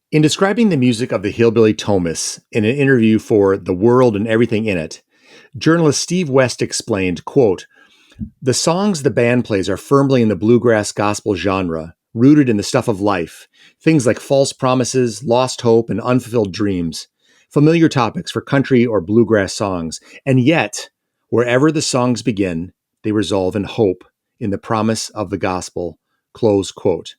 In describing the music of the Hillbilly Thomists in an interview for The World and Everything in It, journalist Steve West explained, quote, "The songs the band plays are firmly in the bluegrass gospel genre, rooted in the stuff of life, things like false promises, lost hope, and unfulfilled dreams, familiar topics for country or bluegrass songs. And yet, wherever the songs begin, they resolve in hope, in the promise of the gospel." Close quote.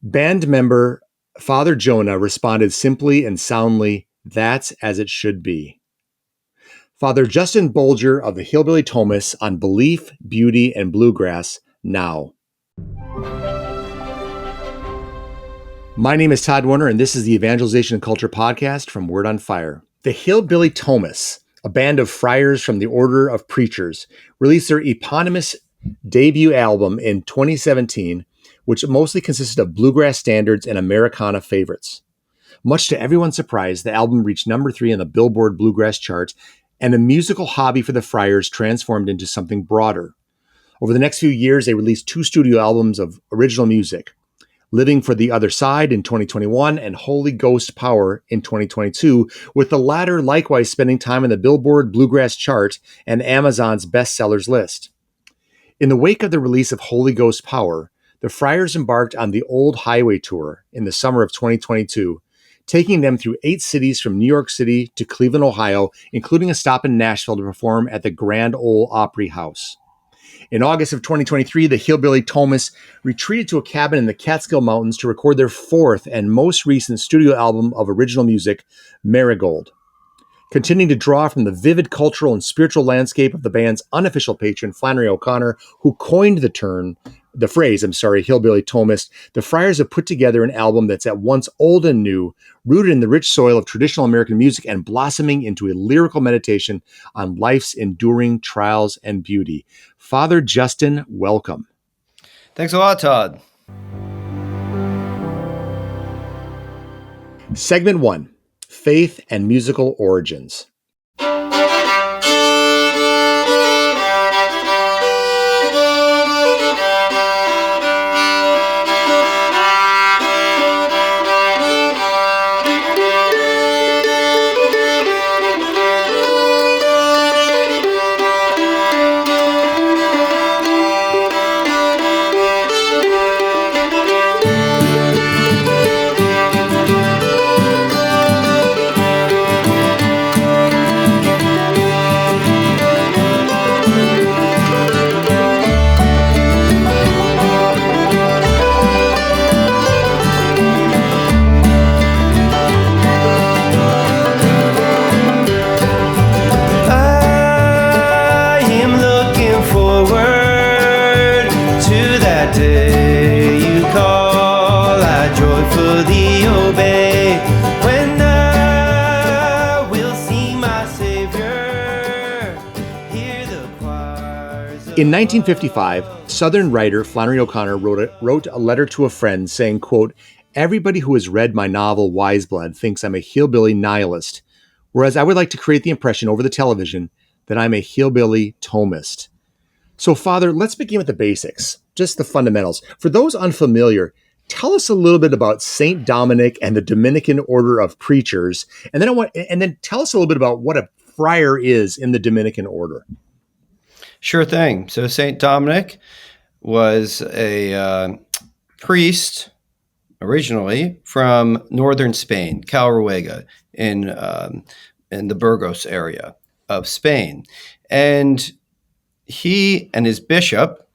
Band member Father Jonah responded simply and soundly, "That's as it should be." Father Justin Bolger of the Hillbilly Thomists on belief, beauty, and bluegrass now. My name is Todd Warner, and this is the Evangelization Culture Podcast from Word on Fire. The Hillbilly Thomists, a band of friars from the Order of Preachers, released their eponymous debut album in 2017, which mostly consisted of bluegrass standards and Americana favorites. Much to everyone's surprise, the album reached number 3 on the Billboard Bluegrass chart, and the musical hobby for the friars transformed into something broader. Over the next few years, they released 2 studio albums of original music, Living for the Other Side in 2021 and Holy Ghost Power in 2022, with the latter likewise spending time on the Billboard Bluegrass chart and Amazon's bestsellers list. In the wake of the release of Holy Ghost Power, the Friars embarked on the Old Highway Tour in the summer of 2022, taking them through 8 cities from New York City to Cleveland, Ohio, including a stop in Nashville to perform at the Grand Ole Opry House. In August of 2023, the Hillbilly Thomists retreated to a cabin in the Catskill Mountains to record their 4th and most recent studio album of original music, Marigold. Continuing to draw from the vivid cultural and spiritual landscape of the band's unofficial patron, Flannery O'Connor, who coined the phrase, Hillbilly Thomist, the Friars have put together an album that's at once old and new, rooted in the rich soil of traditional American music and blossoming into a lyrical meditation on life's enduring trials and beauty. Father Justin, welcome. Thanks a lot, Todd. Segment 1, Faith and Musical Origins. In 1955, Southern writer Flannery O'Connor wrote a letter to a friend saying, quote, "Everybody who has read my novel Wiseblood thinks I'm a hillbilly nihilist, whereas I would like to create the impression over the television that I'm a hillbilly Thomist." So, Father, let's begin with the basics, just the fundamentals. For those unfamiliar, tell us a little bit about St. Dominic and the Dominican Order of Preachers, and then tell us a little bit about what a friar is in the Dominican Order. Sure thing. So St. Dominic was a priest originally from northern Spain, Calruega, in the Burgos area of Spain. And he and his bishop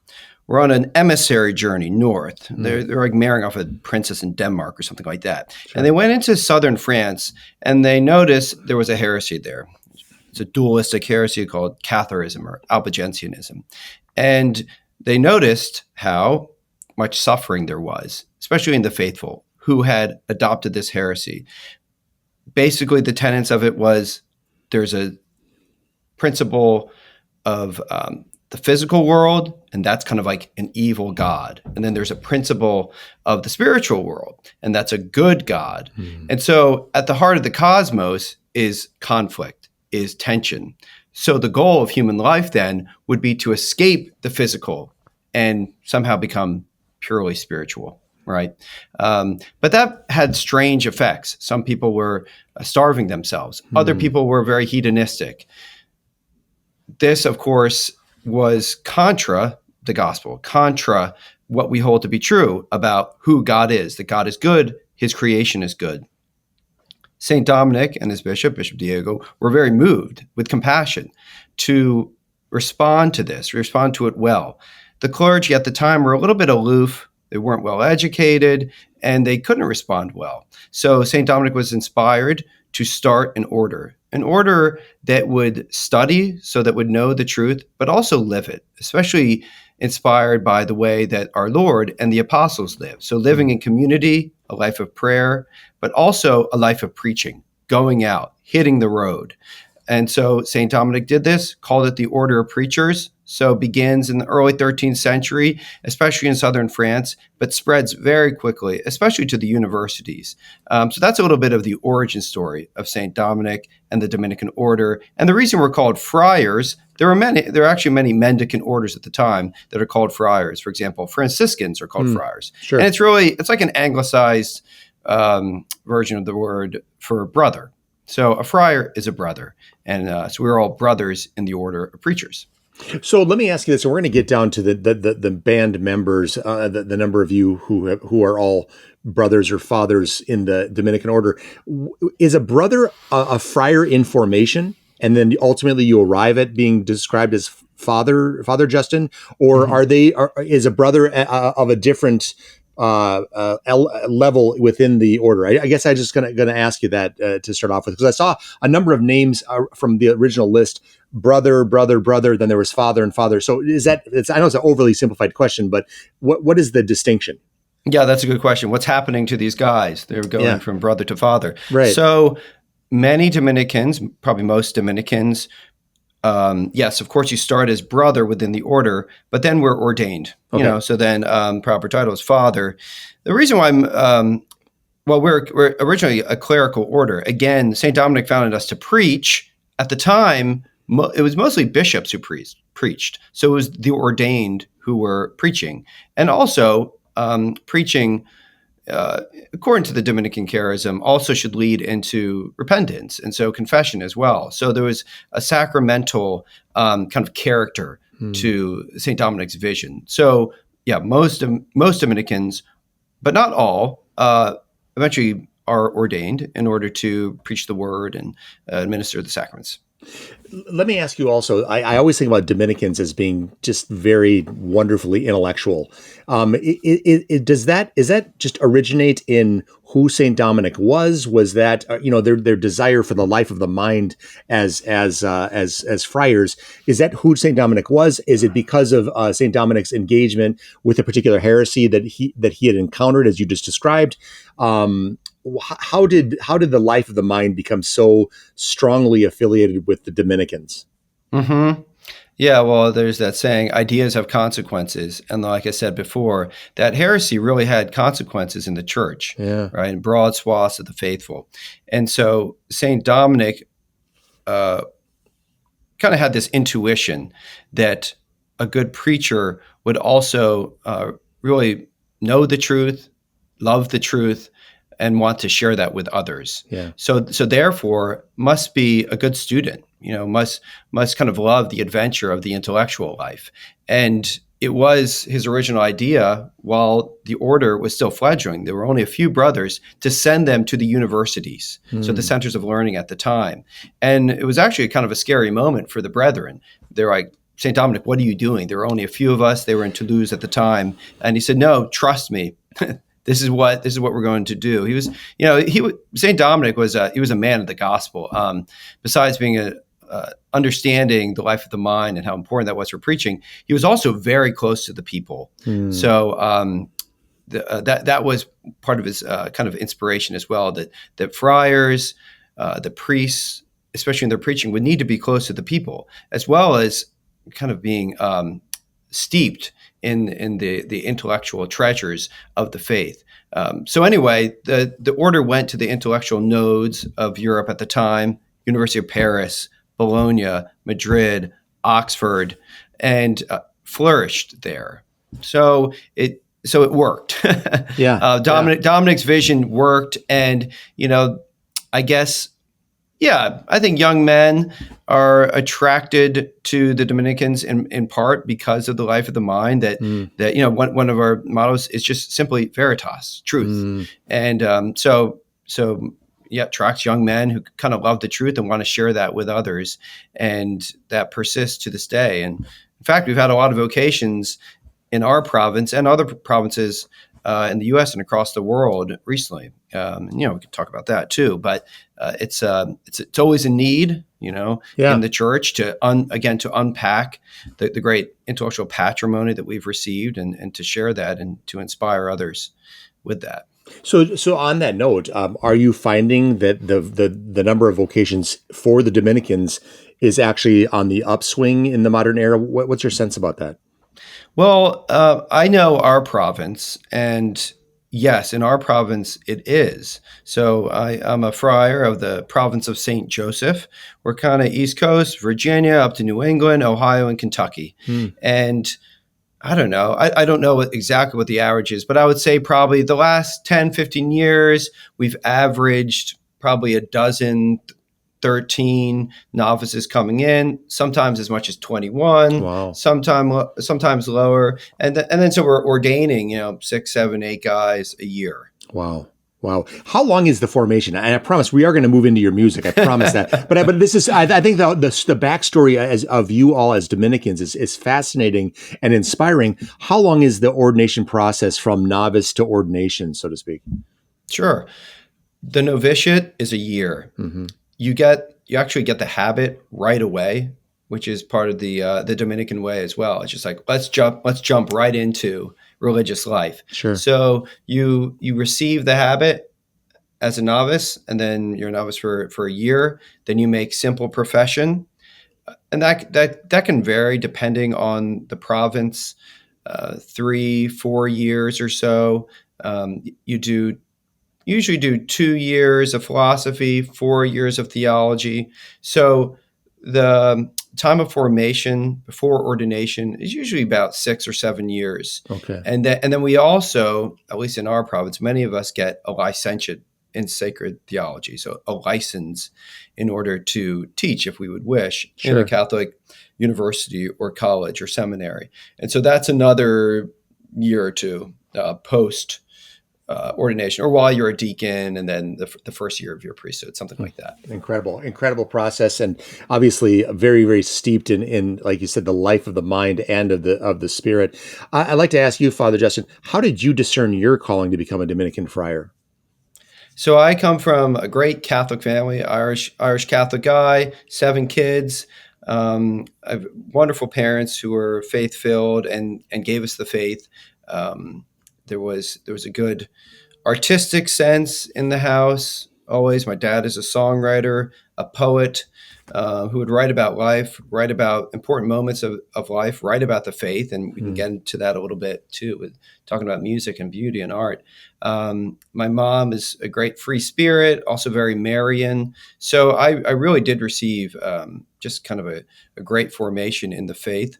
were on an emissary journey north. They're like marrying off a princess in Denmark or something like that. Sure. And they went into southern France, and they noticed there was a heresy there. It's a dualistic heresy called Catharism or Albigensianism. And they noticed how much suffering there was, especially in the faithful who had adopted this heresy. Basically, the tenets of it was there's a principle of the physical world, and that's kind of like an evil God. And then there's a principle of the spiritual world, and that's a good God. And so at the heart of the cosmos is conflict, is tension. So the goal of human life then would be to escape the physical and somehow become purely spiritual. right? But that had strange effects. Some people were starving themselves. Other people were very hedonistic. This, of course, was contra the gospel, contra what we hold to be true about who God is, that God is good, his creation is good. St. Dominic and his bishop, Bishop Diego, were very moved with compassion to respond to this, respond to it well. The clergy at the time were a little bit aloof. They weren't well educated, and they couldn't respond well. So St. Dominic was inspired to start an order that would study, so that would know the truth, but also live it, especially inspired by the way that our Lord and the apostles lived. So living in community, a life of prayer, but also a life of preaching, going out, hitting the road. And so St. Dominic did this, called it the Order of Preachers. So it begins in the early 13th century, especially in southern France, but spreads very quickly, especially to the universities. So that's a little bit of the origin story of St. Dominic and the Dominican order. And the reason we're called friars, there are actually many mendicant orders at the time that are called friars. For example, Franciscans are called friars. Sure. And it's like an anglicized version of the word for brother. So a friar is a brother. And so we're all brothers in the order of preachers. So let me ask you this, and we're going to get down to the band members, the number of you who are all brothers or fathers in the Dominican order. Is a brother a friar in formation, and then ultimately you arrive at being described as Father Justin, or is a brother of a different level within the order? I guess I just going to ask you that to start off with, because I saw a number of names from the original list: brother. Then there was father and father. So I know it's an overly simplified question, but what is the distinction? Yeah, that's a good question. What's happening to these guys? They're going from brother to father. Right. So many Dominicans, probably most Dominicans, yes, of course, you start as brother within the order, but then we're ordained. Okay. So then proper title is father. The reason why we're originally a clerical order. Again, St. Dominic founded us to preach. At the time, it was mostly bishops who preached. So it was the ordained who were preaching. And also preaching, according to the Dominican charism, also should lead into repentance, and so confession as well. So there was a sacramental kind of character to St. Dominic's vision. So yeah, most Dominicans, but not all, eventually are ordained in order to preach the word and administer the sacraments. Let me ask you also, I always think about Dominicans as being just very wonderfully intellectual. Does that just originate in who St. Dominic was? Was that, their desire for the life of the mind as friars? Is that who St. Dominic was? Is it because of St. Dominic's engagement with a particular heresy that he had encountered, as you just described? How did the life of the mind become so strongly affiliated with the Dominicans? Mm-hmm. Yeah, well, there's that saying, ideas have consequences. And like I said before, that heresy really had consequences in the church, right? In broad swaths of the faithful. And so St. Dominic kind of had this intuition that a good preacher would also really know the truth, love the truth, and want to share that with others. Yeah. So therefore must be a good student, must kind of love the adventure of the intellectual life. And it was his original idea, while the order was still fledgling, there were only a few brothers, to send them to the universities, so the centers of learning at the time. And it was actually kind of a scary moment for the brethren. They're like, St. Dominic, what are you doing? There were only a few of us. They were in Toulouse at the time. And he said, no, trust me. This is what we're going to do. He was, St. Dominic was he was a man of the gospel. Besides being understanding the life of the mind and how important that was for preaching, he was also very close to the people. So that was part of his kind of inspiration as well. That friars, the priests, especially in their preaching, would need to be close to the people, as well as kind of being steeped in the intellectual treasures of the faith. So anyway, the order went to the intellectual nodes of Europe at the time: University of Paris, Bologna, Madrid, Oxford, and flourished there. So it so it worked. Yeah. Dominic's vision worked. And, I guess, I think young men are attracted to the Dominicans in part because of the life of the mind that one of our mottos is just simply veritas, truth. And attracts young men who kind of love the truth and want to share that with others. And that persists to this day. And in fact, we've had a lot of vocations in our province and other provinces in the U.S. and across the world recently. We can talk about that too. But it's always a need, in the church to unpack the great intellectual patrimony that we've received and to share that and to inspire others with that. So on that note, are you finding that the number of vocations for the Dominicans is actually on the upswing in the modern era? What's your sense about that? Well, I know our province, and yes, in our province it is. So I'm a friar of the province of St. Joseph. We're kind of East Coast, Virginia, up to New England, Ohio, and Kentucky. And I don't know. I don't know exactly what the average is, but I would say probably the last 10, 15 years, we've averaged probably a dozen, 13 novices coming in, sometimes as much as 21, Wow. sometimes lower. And then so we're ordaining, 6, 7, 8 guys a year. Wow. How long is the formation? And I promise we are going to move into your music. I promise that. But this is, I think the backstory of you all as Dominicans is fascinating and inspiring. How long is the ordination process from novice to ordination, so to speak? Sure. The novitiate is a year. Mm-hmm. You actually get the habit right away, which is part of the Dominican way as well. It's just like, let's jump right into religious life. Sure. So you receive the habit as a novice, and then you're a novice for a year. Then you make simple profession, and that can vary depending on the province. 3-4 years or so. You usually do 2 years of philosophy, 4 years of theology. So the time of formation before ordination is usually about 6 or 7 years. Okay. And then we also, at least in our province, many of us get a licentiate in sacred theology. So a license in order to teach, if we would wish, in a Catholic university or college or seminary. And so that's another year or two post ordination, or while you're a deacon, and then the first year of your priesthood, something like that. Incredible process, and obviously very, very steeped in, like you said, the life of the mind and of the spirit. I'd like to ask you, Father Justin, how did you discern your calling to become a Dominican friar? So I come from a great Catholic family, Irish Catholic guy, 7 kids. I have wonderful parents who were faith-filled and gave us the faith. There was a good artistic sense in the house. Always, my dad is a songwriter, a poet who would write about life, write about important moments of life, write about the faith, and we can get into that a little bit too, with talking about music and beauty and art. My mom is a great free spirit, also very Marian. So I really did receive just kind of a great formation in the faith.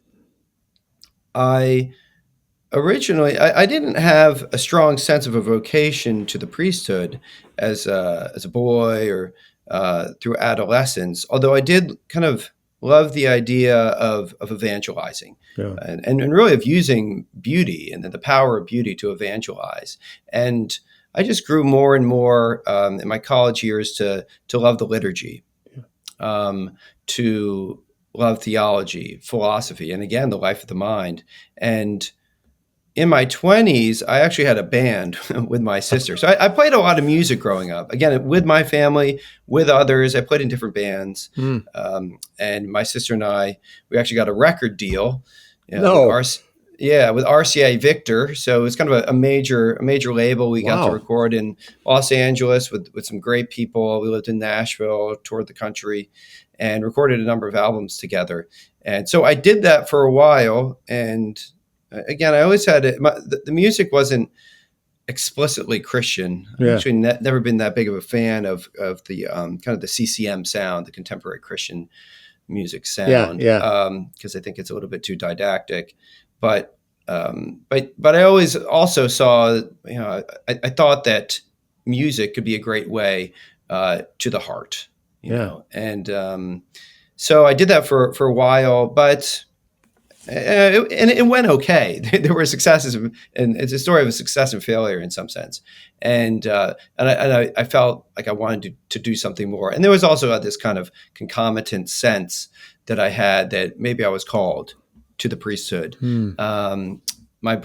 Originally, I didn't have a strong sense of a vocation to the priesthood as a boy or through adolescence, although I did kind of love the idea of evangelizing and really of using beauty and the power of beauty to evangelize. And I just grew more and more in my college years to love the liturgy, to love theology, philosophy, and again, the life of the mind. And in my 20s, I actually had a band with my sister. So I played a lot of music growing up. Again, with my family, with others. I played in different bands. And my sister and I, we actually got a record deal. With RCA Victor. So it's kind of a major label. We got to record in Los Angeles with some great people. We lived in Nashville, toured the country, and recorded a number of albums together. And so I did that for a while. And again, I always had it. The music wasn't explicitly Christian. I've actually never been that big of a fan of the kind of the CCM sound, the contemporary Christian music sound, because I think it's a little bit too didactic. But But I always also saw, I thought that music could be a great way to the heart, and so I did that for a while, but it went okay. There were successes, and it's a story of a success and failure in some sense. And I felt like I wanted to do something more. And there was also this kind of concomitant sense that I had that maybe I was called to the priesthood. My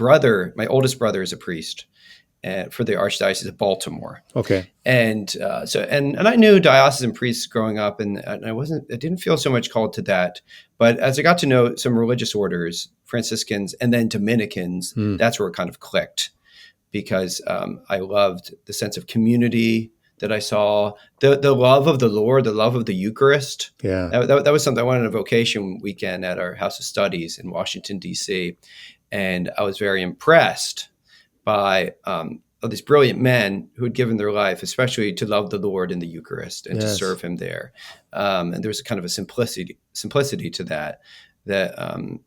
oldest brother, is a priest for the Archdiocese of Baltimore. Okay. And and I knew diocesan priests growing up, and I didn't feel so much called to that. But as I got to know some religious orders, Franciscans and then Dominicans, that's where it kind of clicked, because I loved the sense of community that I saw, the love of the Lord, the love of the Eucharist. Yeah. That was something I wanted a vocation weekend at our House of Studies in Washington, D.C. And I was very impressed by of these brilliant men who had given their life, especially to love the Lord in the Eucharist and to serve him there. And there was a kind of a simplicity to that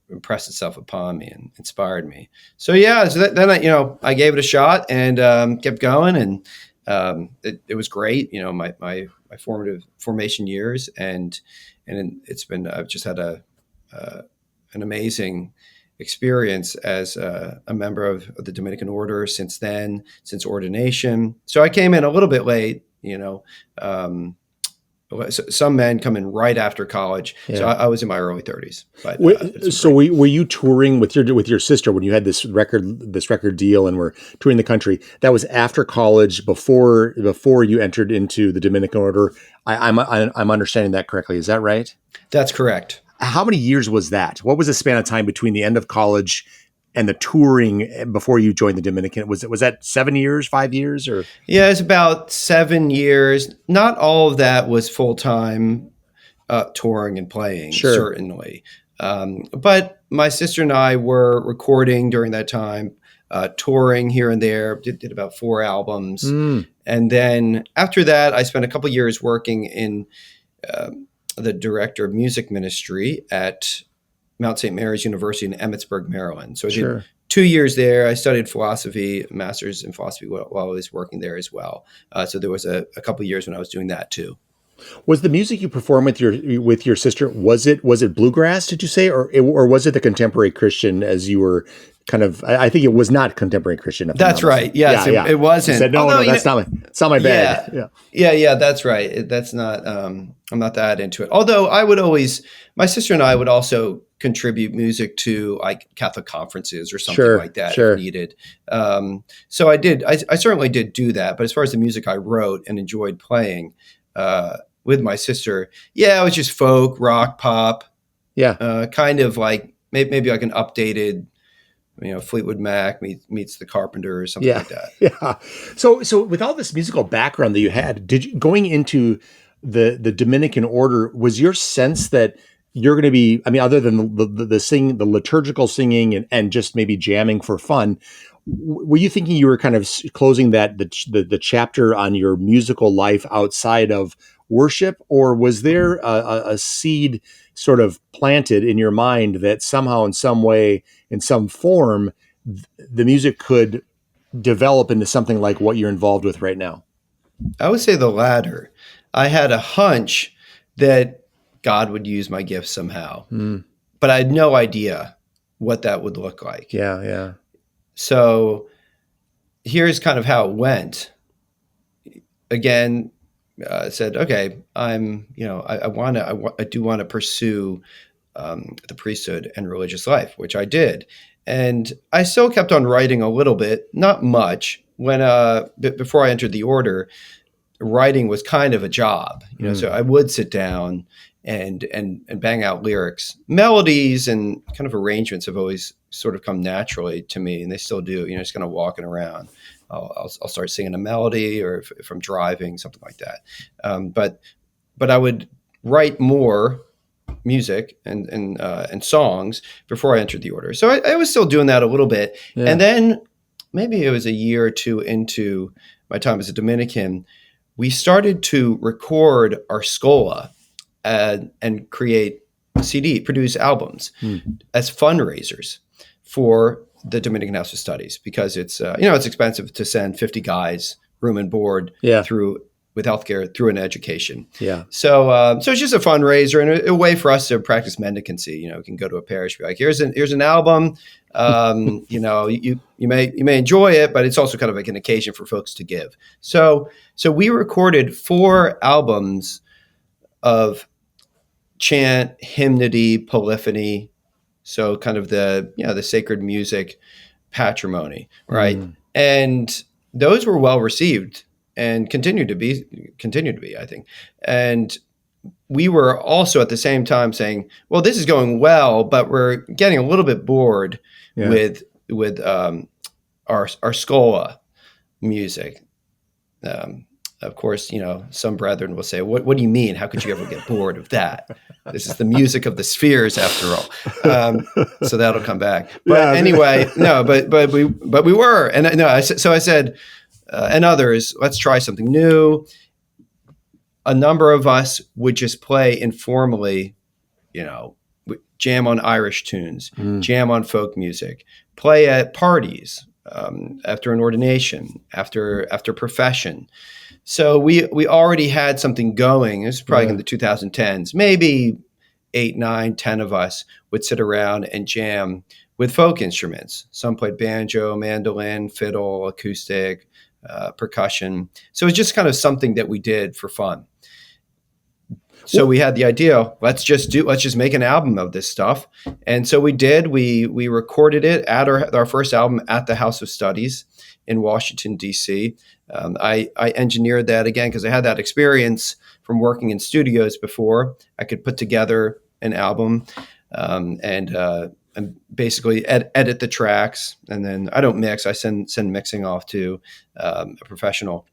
impressed itself upon me and inspired me. So then I gave it a shot and kept going, and it was great. My formative formation years, and it's been, I've just had an amazing experience as a member of the Dominican order since ordination. So I came in a little bit late, some men come in right after college. Yeah. So I was in my early 30s. But were you touring with your sister when you had this record deal and were touring the country? That was after college, before you entered into the Dominican order. I'm understanding that correctly. Is that right? That's correct. How many years was that? What was the span of time between the end of college and the touring before you joined the Dominican? Was that 7 years, 5 years, or? Yeah, it's about 7 years. Not all of that was full-time touring and playing, certainly. But my sister and I were recording during that time, touring here and there, did about 4 albums. And then after that, I spent a couple of years working in the director of music ministry at Mount St. Mary's University in Emmitsburg, Maryland. So I did 2 years there. I studied philosophy, a master's in philosophy while I was working there as well. So there was a couple of years when I was doing that too. Was the music you performed with your sister, was it bluegrass, did you say, or was it the contemporary Christian, as you were kind of? I think it was not contemporary Christian. That's right. Yes, it wasn't. Said, no, that's not my bag. Yeah, that's right. That's not. I'm not that into it. Although my sister and I would also contribute music to like Catholic conferences or something like that if needed. So I certainly did do that. But as far as the music I wrote and enjoyed playing with my sister, it was just folk, rock, pop. Yeah. Kind of like maybe like an updated, Fleetwood Mac meets the Carpenters or something like that. Yeah. So with all this musical background that you had, going into the Dominican order, was your sense that you're going to be, other than the liturgical singing and just maybe jamming for fun, were you thinking you were kind of closing the chapter on your musical life outside of worship, or was there a seed sort of planted in your mind that somehow, in some way, in some form, the music could develop into something like what you're involved with right now? I would say the latter. I had a hunch that God would use my gifts somehow, but I had no idea what that would look like. Yeah. So here's kind of how it went. Again, I said, okay, I do want to pursue the priesthood and religious life, which I did. And I still kept on writing a little bit, not much. When before I entered the order, writing was kind of a job, so I would sit down and bang out lyrics. Melodies and kind of arrangements have always sort of come naturally to me, and they still do. Just kind of walking around, I'll start singing a melody, or if I'm driving, something like that. But I would write more music and songs before I entered the order. So I was still doing that a little bit, and then maybe it was a year or two into my time as a Dominican, we started to record our scola and create produce albums as fundraisers for the Dominican House of Studies because it's it's expensive to send 50 guys, room and board, through with healthcare through an education. Yeah. So it's just a fundraiser and a way for us to practice mendicancy. We can go to a parish, be like, here's an album. You may enjoy it, but it's also kind of like an occasion for folks to give. So we recorded 4 albums of chant, hymnody, polyphony. So kind of the sacred music patrimony, right? And those were well received and continue to be, I think. And we were also at the same time saying, well, this is going well, but we're getting a little bit bored with our Scola music. Of course, some brethren will say, what do you mean? How could you ever get bored of that? This is the music of the spheres after all. So that'll come back. But anyway, no, but we were. And no, I said, and others, let's try something new. A number of us would just play informally, jam on Irish tunes, jam on folk music, play at parties, after an ordination, after profession. So we already had something going. It was probably in the 2010s. Maybe 8, 9, 10 of us would sit around and jam with folk instruments. Some played banjo, mandolin, fiddle, acoustic, percussion. So it's just kind of something that we did for fun. So we had the idea, let's just make an album of this stuff. And so we did. We recorded it at our first album at the House of Studies in Washington, D.C. I engineered that again because I had that experience from working in studios before. I could put together an album and basically edit the tracks. And then I don't mix. I send mixing off to a professional.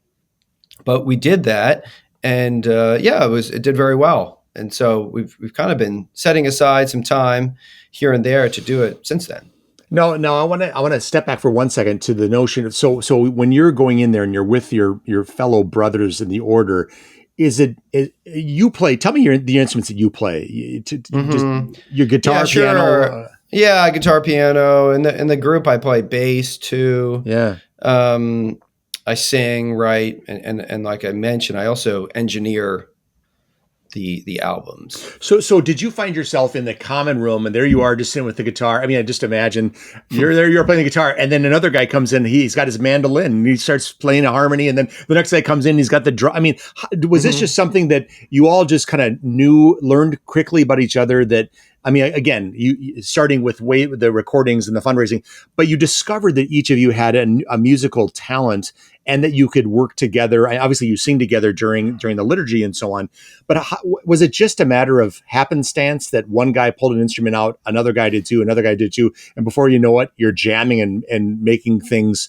But we did that. And it did very well. And so we've kind of been setting aside some time here and there to do it since then. No, I want to step back for 1 second to the notion of so when you're going in there and you're with your fellow brothers in the order, you play? Tell me the instruments that you play. Just your guitar, piano. Guitar, piano. In the group, I play bass too. Yeah. I sing, write, and like I mentioned, I also engineer the albums. So did you find yourself in the common room and there you are just sitting with the guitar? I mean, I just imagine you're there, you're playing the guitar, and then another guy comes in, he's got his mandolin and he starts playing a harmony, and then the next guy comes in, he's got the drum. I mean, was this just something that you all just kind of learned quickly about each other? That, I mean, again, you starting with the recordings and the fundraising, but you discovered that each of you had a musical talent and that you could work together. Obviously, you sing together during the liturgy and so on. But was it just a matter of happenstance that one guy pulled an instrument out, another guy did too, and before you know it, you're jamming and making things,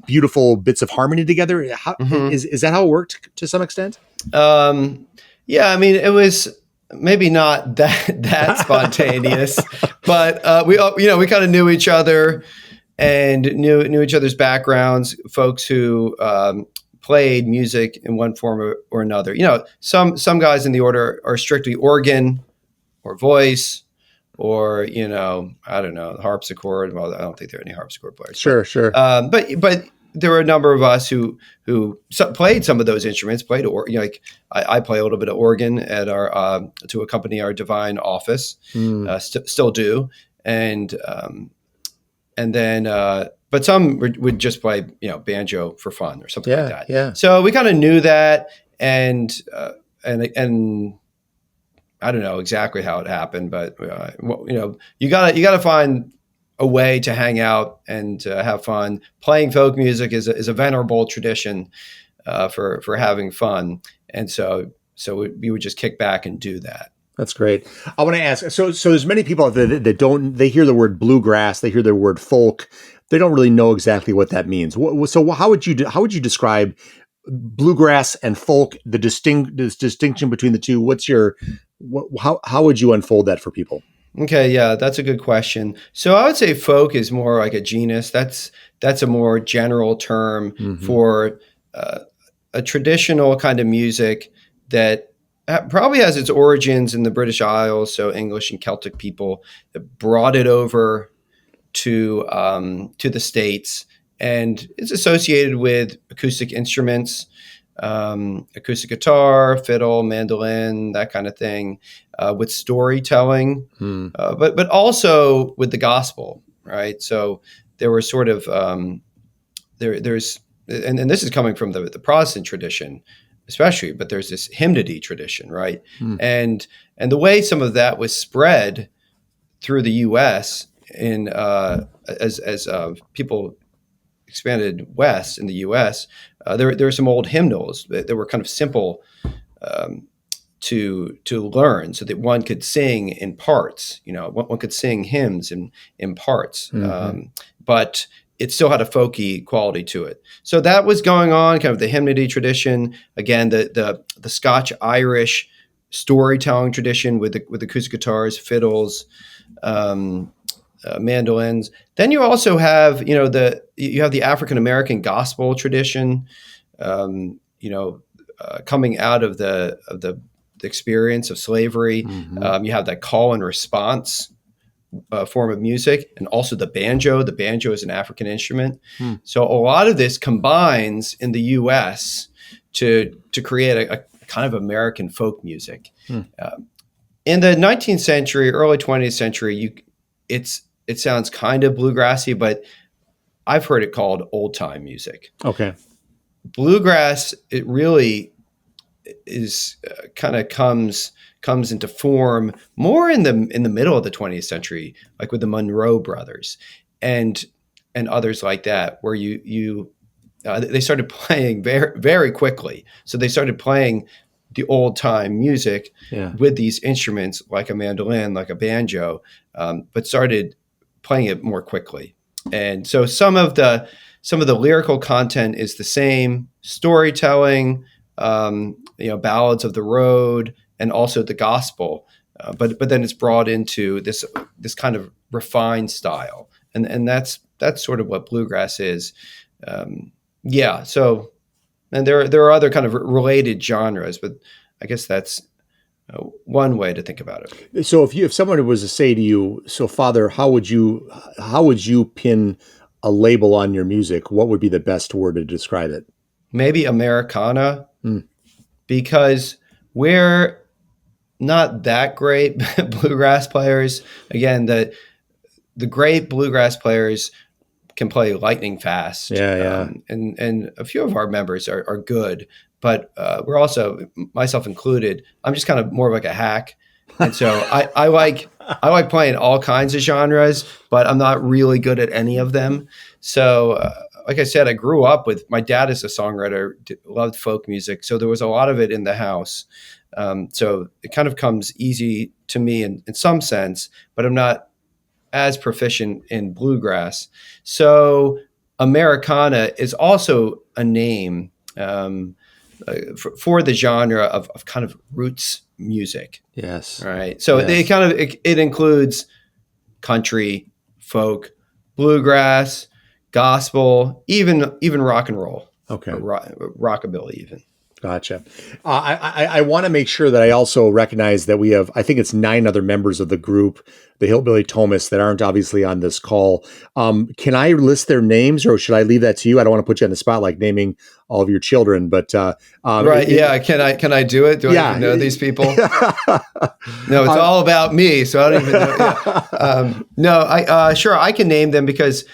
beautiful bits of harmony together? Is that how it worked to some extent? I mean, it was maybe not that spontaneous, but we kind of knew each other and knew each other's backgrounds. Folks who played music in one form or another. Some guys in the order are strictly organ or voice, or I don't know, harpsichord. Well, I don't think there are any harpsichord players. Sure. But there were a number of us who played some of those instruments. Like I play a little bit of organ at our to accompany our divine office. Still do, and then but some would just play banjo for fun or something like that. Yeah. So we kind of knew that, and I don't know exactly how it happened, but you gotta find a way to hang out and have fun. Playing folk music is a venerable tradition for having fun, and so we would just kick back and do that. That's great. I want to ask. So there's many people that don't. They hear the word bluegrass, they hear the word folk, they don't really know exactly what that means. So how would you describe bluegrass and folk? The distinction between the two. How would you unfold that for people? Okay, yeah, that's a good question. So I would say folk is more like a genus. That's a more general term for a traditional kind of music that probably has its origins in the British Isles. So English and Celtic people that brought it over to the States, and it's associated with acoustic instruments, acoustic guitar, fiddle, mandolin, that kind of thing, with storytelling, but also with the gospel, right? So there were sort of there's and this is coming from the Protestant tradition, especially, but there's this hymnody tradition, right? And the way some of that was spread through the U.S. as people expanded west in the U.S., there were some old hymnals that were kind of simple to learn, so that one could sing in parts. One could sing hymns in parts, but it still had a folky quality to it. So that was going on, kind of the hymnody tradition. Again, the Scotch-Irish storytelling tradition with acoustic guitars, fiddles, mandolins. Then you also have, you have the African American gospel tradition, coming out of the experience of slavery. You have that call and response form of music, and also the banjo. The banjo is an African instrument. So a lot of this combines in the U.S. to create a kind of American folk music. In the 19th century, early 20th century, it sounds kind of bluegrassy, but I've heard it called old time music. Okay. Bluegrass, it really is kind of comes into form more in the middle of the 20th century, like with the Monroe Brothers and others like that, where they started playing very, very quickly. So they started playing the old time music with these instruments, like a mandolin, like a banjo, but started playing it more quickly. And so some of the lyrical content is the same: storytelling, ballads of the road, and also the gospel. But then it's brought into this kind of refined style, and that's sort of what bluegrass is. So, and there are other kind of related genres, but I guess that's one way to think about it. So if someone was to say to you, "So, Father, how would you pin a label on your music? What would be the best word to describe it?" Maybe Americana, because we're not that great bluegrass players. Again, the great bluegrass players can play lightning fast. And a few of our members are good, but we're also, myself included, I'm just kind of more of like a hack. And so I like playing all kinds of genres, but I'm not really good at any of them. So like I said, I grew up with, my dad is a songwriter, loved folk music. So there was a lot of it in the house. So it kind of comes easy to me in some sense, but I'm not as proficient in bluegrass. So Americana is also a name for the genre of kind of roots music. Yes. Right. So it includes country, folk, bluegrass, gospel, even rock and roll. Okay. Rockabilly even. Gotcha. I want to make sure that I also recognize that we have, I think it's 9 other members of the group, the Hillbilly Thomists, that aren't obviously on this call. Can I list their names, or should I leave that to you? I don't want to put you on the spot like naming all of your children, but right. Can I do it? Do I even know these people? No, it's all about me. So I don't even know. Yeah. Sure. I can name them because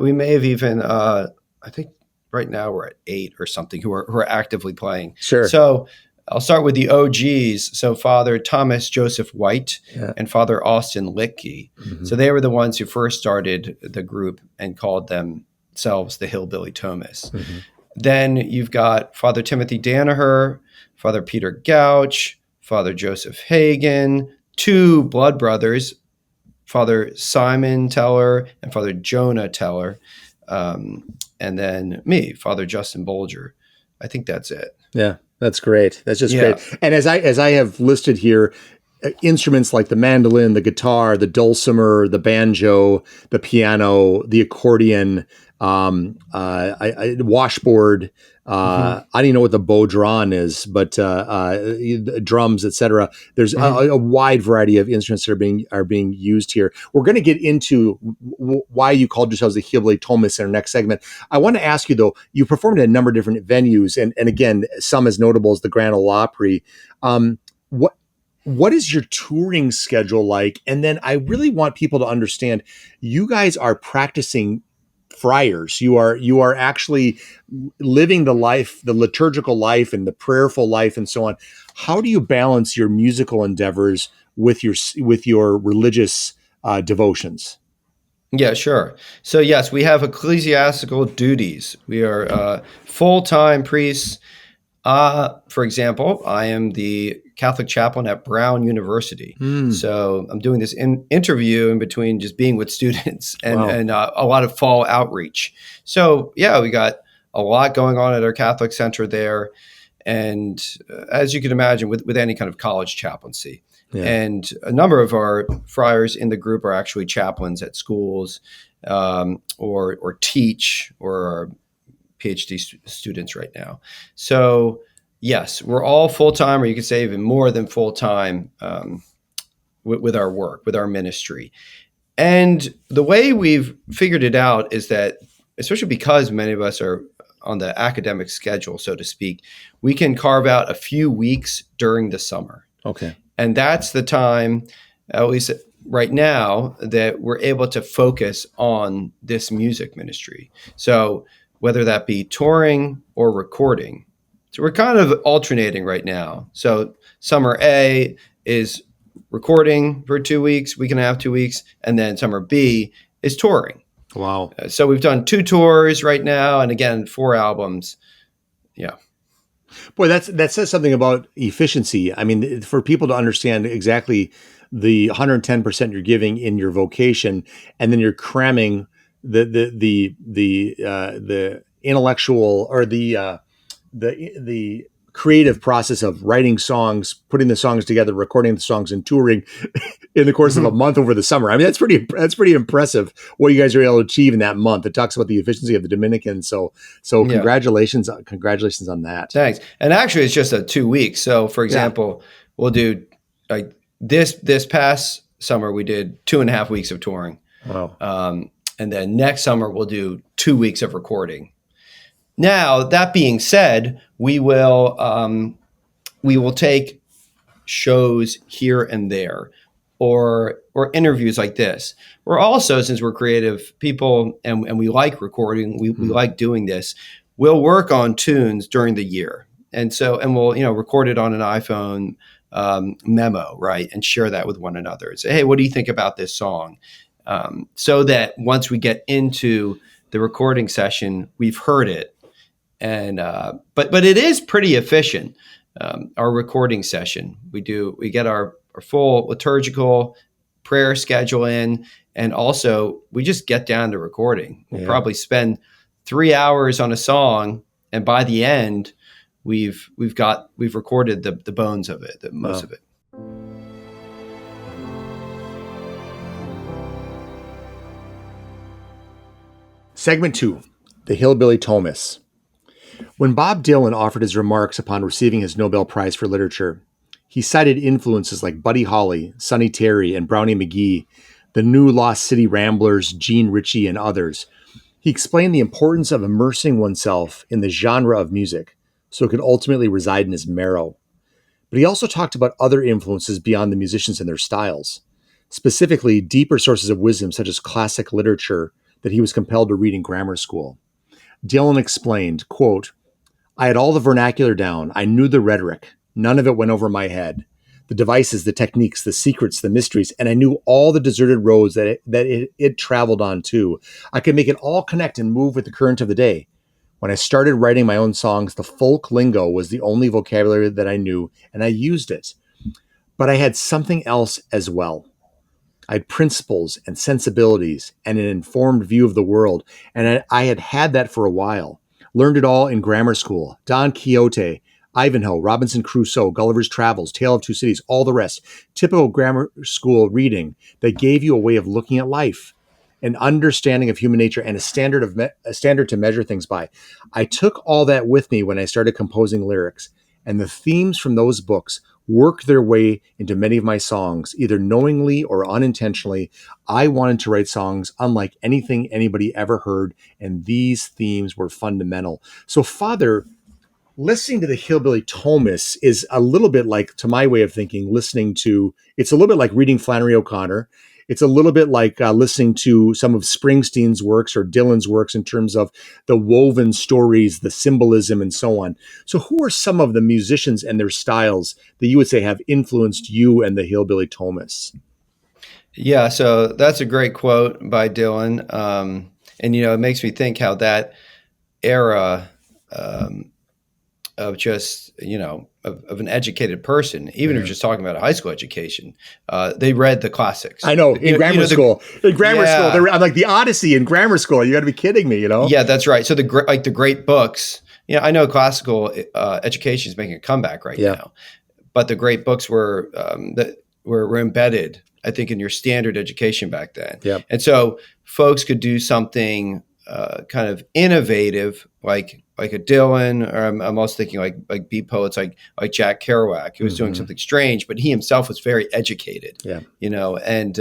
we may have even, I think, right now we're at 8 or something who are actively playing. Sure. So I'll start with the OGs. So Father Thomas Joseph White and Father Austin Litkey. Mm-hmm. So they were the ones who first started the group and called themselves the Hillbilly Thomists. Mm-hmm. Then you've got Father Timothy Danaher, Father Peter Gouch, Father Joseph Hagen, 2 blood brothers, Father Simon Teller and Father Jonah Teller. And then me, Father Justin Bolger. I think that's it. Yeah, that's great. That's just great. And as I have listed here, instruments like the mandolin, the guitar, the dulcimer, the banjo, the piano, the accordion, washboard, Mhm. I don't even know what the bodhran is, but drums, etc. There's Mhm. a wide variety of instruments that are being used here. We're going to get into why you called yourselves the Hillbilly Thomists in our next segment. I want to ask you though, you performed at a number of different venues, and again, some as notable as the Grand Ole Opry. What is your touring schedule like? And then I really want people to understand you guys are practicing friars. You are actually living the life, the liturgical life and the prayerful life and so on. How do you balance your musical endeavors with your religious devotions? Yeah, sure. So yes, we have ecclesiastical duties. We are full-time priests. For example, I am the Catholic chaplain at Brown University. Hmm. So I'm doing this interview in between just being with students and, Wow. a lot of fall outreach. So yeah, we got a lot going on at our Catholic center there. And as you can imagine, with any kind of college chaplaincy. Yeah. And a number of our friars in the group are actually chaplains at schools, or teach or are PhD students right now. So yes, we're all full time, or you could say even more than full time, with our work, with our ministry. And the way we've figured it out is that, especially because many of us are on the academic schedule, so to speak, we can carve out a few weeks during the summer. Okay. And that's the time, at least right now, that we're able to focus on this music ministry. So whether that be touring or recording. So we're kind of alternating right now. So summer A is recording for 2 weeks, week and a half, 2 weeks, and then summer B is touring. Wow. So we've done 2 tours right now, and again, 4 albums. Yeah. Boy, that says something about efficiency. I mean, for people to understand exactly the 110% you're giving in your vocation, and then you're cramming the intellectual or the creative process of writing songs, putting the songs together, recording the songs, and touring in the course of a Mhm. month over the summer. I mean, that's pretty impressive what you guys are able to achieve in that month. It talks about the efficiency of the Dominican. So Yeah. congratulations on that. Thanks. And actually, it's just a 2 weeks. So, for Yeah. example, we'll do like this past summer we did 2.5 weeks of touring, Wow. and then next summer we'll do 2 weeks of recording. Now, that being said, we will take shows here and there, or interviews like this. We're also, since we're creative people and we like recording, we like doing this, we'll work on tunes during the year. And we'll, record it on an iPhone memo, right? And share that with one another. Say, hey, what do you think about this song? So that once we get into the recording session, we've heard it. And but it is pretty efficient. Our recording session, we get our full liturgical prayer schedule in, and also we just get down to recording. We'll probably spend 3 hours on a song, and by the end, we've recorded the bones of it, most of it. Segment 2, the Hillbilly Thomists. When Bob Dylan offered his remarks upon receiving his Nobel Prize for Literature, he cited influences like Buddy Holly, Sonny Terry, and Brownie McGee, the New Lost City Ramblers, Gene Ritchie, and others. He explained the importance of immersing oneself in the genre of music so it could ultimately reside in his marrow. But he also talked about other influences beyond the musicians and their styles, specifically deeper sources of wisdom such as classic literature that he was compelled to read in grammar school. Dylan explained, quote, I had all the vernacular down. I knew the rhetoric. None of it went over my head. The devices, the techniques, the secrets, the mysteries, and I knew all the deserted roads that it traveled on too. I could make it all connect and move with the current of the day. When I started writing my own songs, the folk lingo was the only vocabulary that I knew, and I used it. But I had something else as well. I had principles and sensibilities and an informed view of the world, and I had that for a while. Learned it all in grammar school. Don Quixote, Ivanhoe, Robinson Crusoe, Gulliver's Travels, Tale of Two Cities, all the rest. Typical grammar school reading that gave you a way of looking at life. an understanding of human nature, and a standard to measure things by. I took all that with me when I started composing lyrics, and the themes from those books worked their way into many of my songs, either knowingly or unintentionally. I wanted to write songs unlike anything anybody ever heard, and these themes were fundamental. So, Father, listening to the Hillbilly Thomists is a little bit like, to my way of thinking, it's a little bit like reading Flannery O'Connor. It's a little bit like listening to some of Springsteen's works or Dylan's works in terms of the woven stories, the symbolism, and so on. So who are some of the musicians and their styles that you would say have influenced you and the Hillbilly Thomists? Yeah, so that's a great quote by Dylan. And, it makes me think how that era of just, of an educated person, even if you're just talking about a high school education, they read the classics. I know, in grammar school. I'm like the Odyssey in grammar school. You got to be kidding me, Yeah, that's right. So the great books, I know classical education is making a comeback right now, but the great books were embedded, I think, in your standard education back then. Yep. And so folks could do something kind of innovative, like a Dylan, or I'm also thinking like beat poets like Jack Kerouac, who was doing something strange, but he himself was very educated. Yeah. And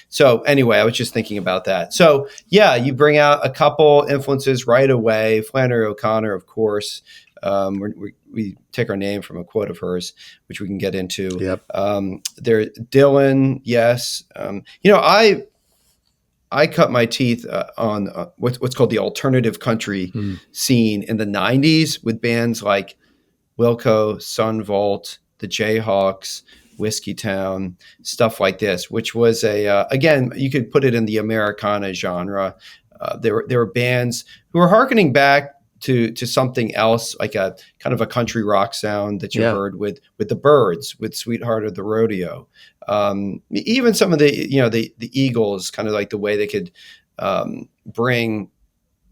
so anyway, I was just thinking about that. So yeah, you bring out a couple influences right away. Flannery O'Connor, of course. We take our name from a quote of hers, which we can get into. Yep. There, Dylan, yes. I cut my teeth on what's called the alternative country scene in the 90s with bands like Wilco, Sun Volt, the Jayhawks, Whiskey Town, stuff like this, which was again, you could put it in the Americana genre. There were bands who were hearkening back to something else, like a kind of a country rock sound that you heard with the Byrds, with Sweetheart of the Rodeo. Even some of the Eagles, kind of like the way they could bring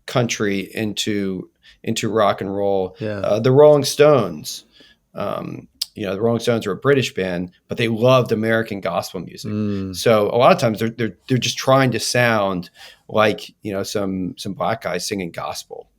country into rock and roll. The Rolling Stones, the Rolling Stones are a British band, but they loved American gospel music. So a lot of times they're just trying to sound like some black guys singing gospel.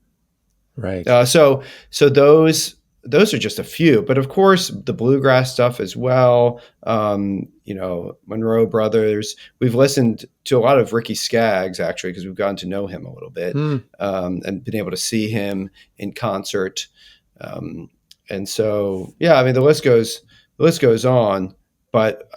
Right. So those are just a few, but of course the bluegrass stuff as well. Monroe Brothers. We've listened to a lot of Ricky Skaggs actually, because we've gotten to know him a little bit and been able to see him in concert. And so, yeah, I mean, the list goes on, but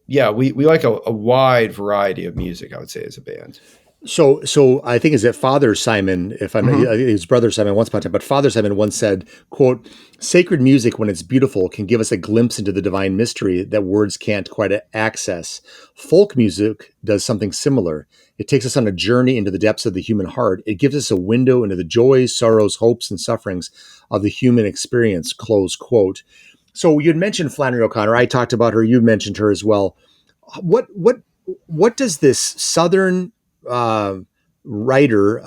yeah, we like a wide variety of music, I would say, as a band. So I think is it Father Simon, if I'm his brother Simon once upon a time, but Father Simon once said, quote, "Sacred music, when it's beautiful, can give us a glimpse into the divine mystery that words can't quite access. Folk music does something similar. It takes us on a journey into the depths of the human heart. It gives us a window into the joys, sorrows, hopes, and sufferings of the human experience," close quote. So you'd mentioned Flannery O'Connor. I talked about her. You mentioned her as well. What does this Southern writer,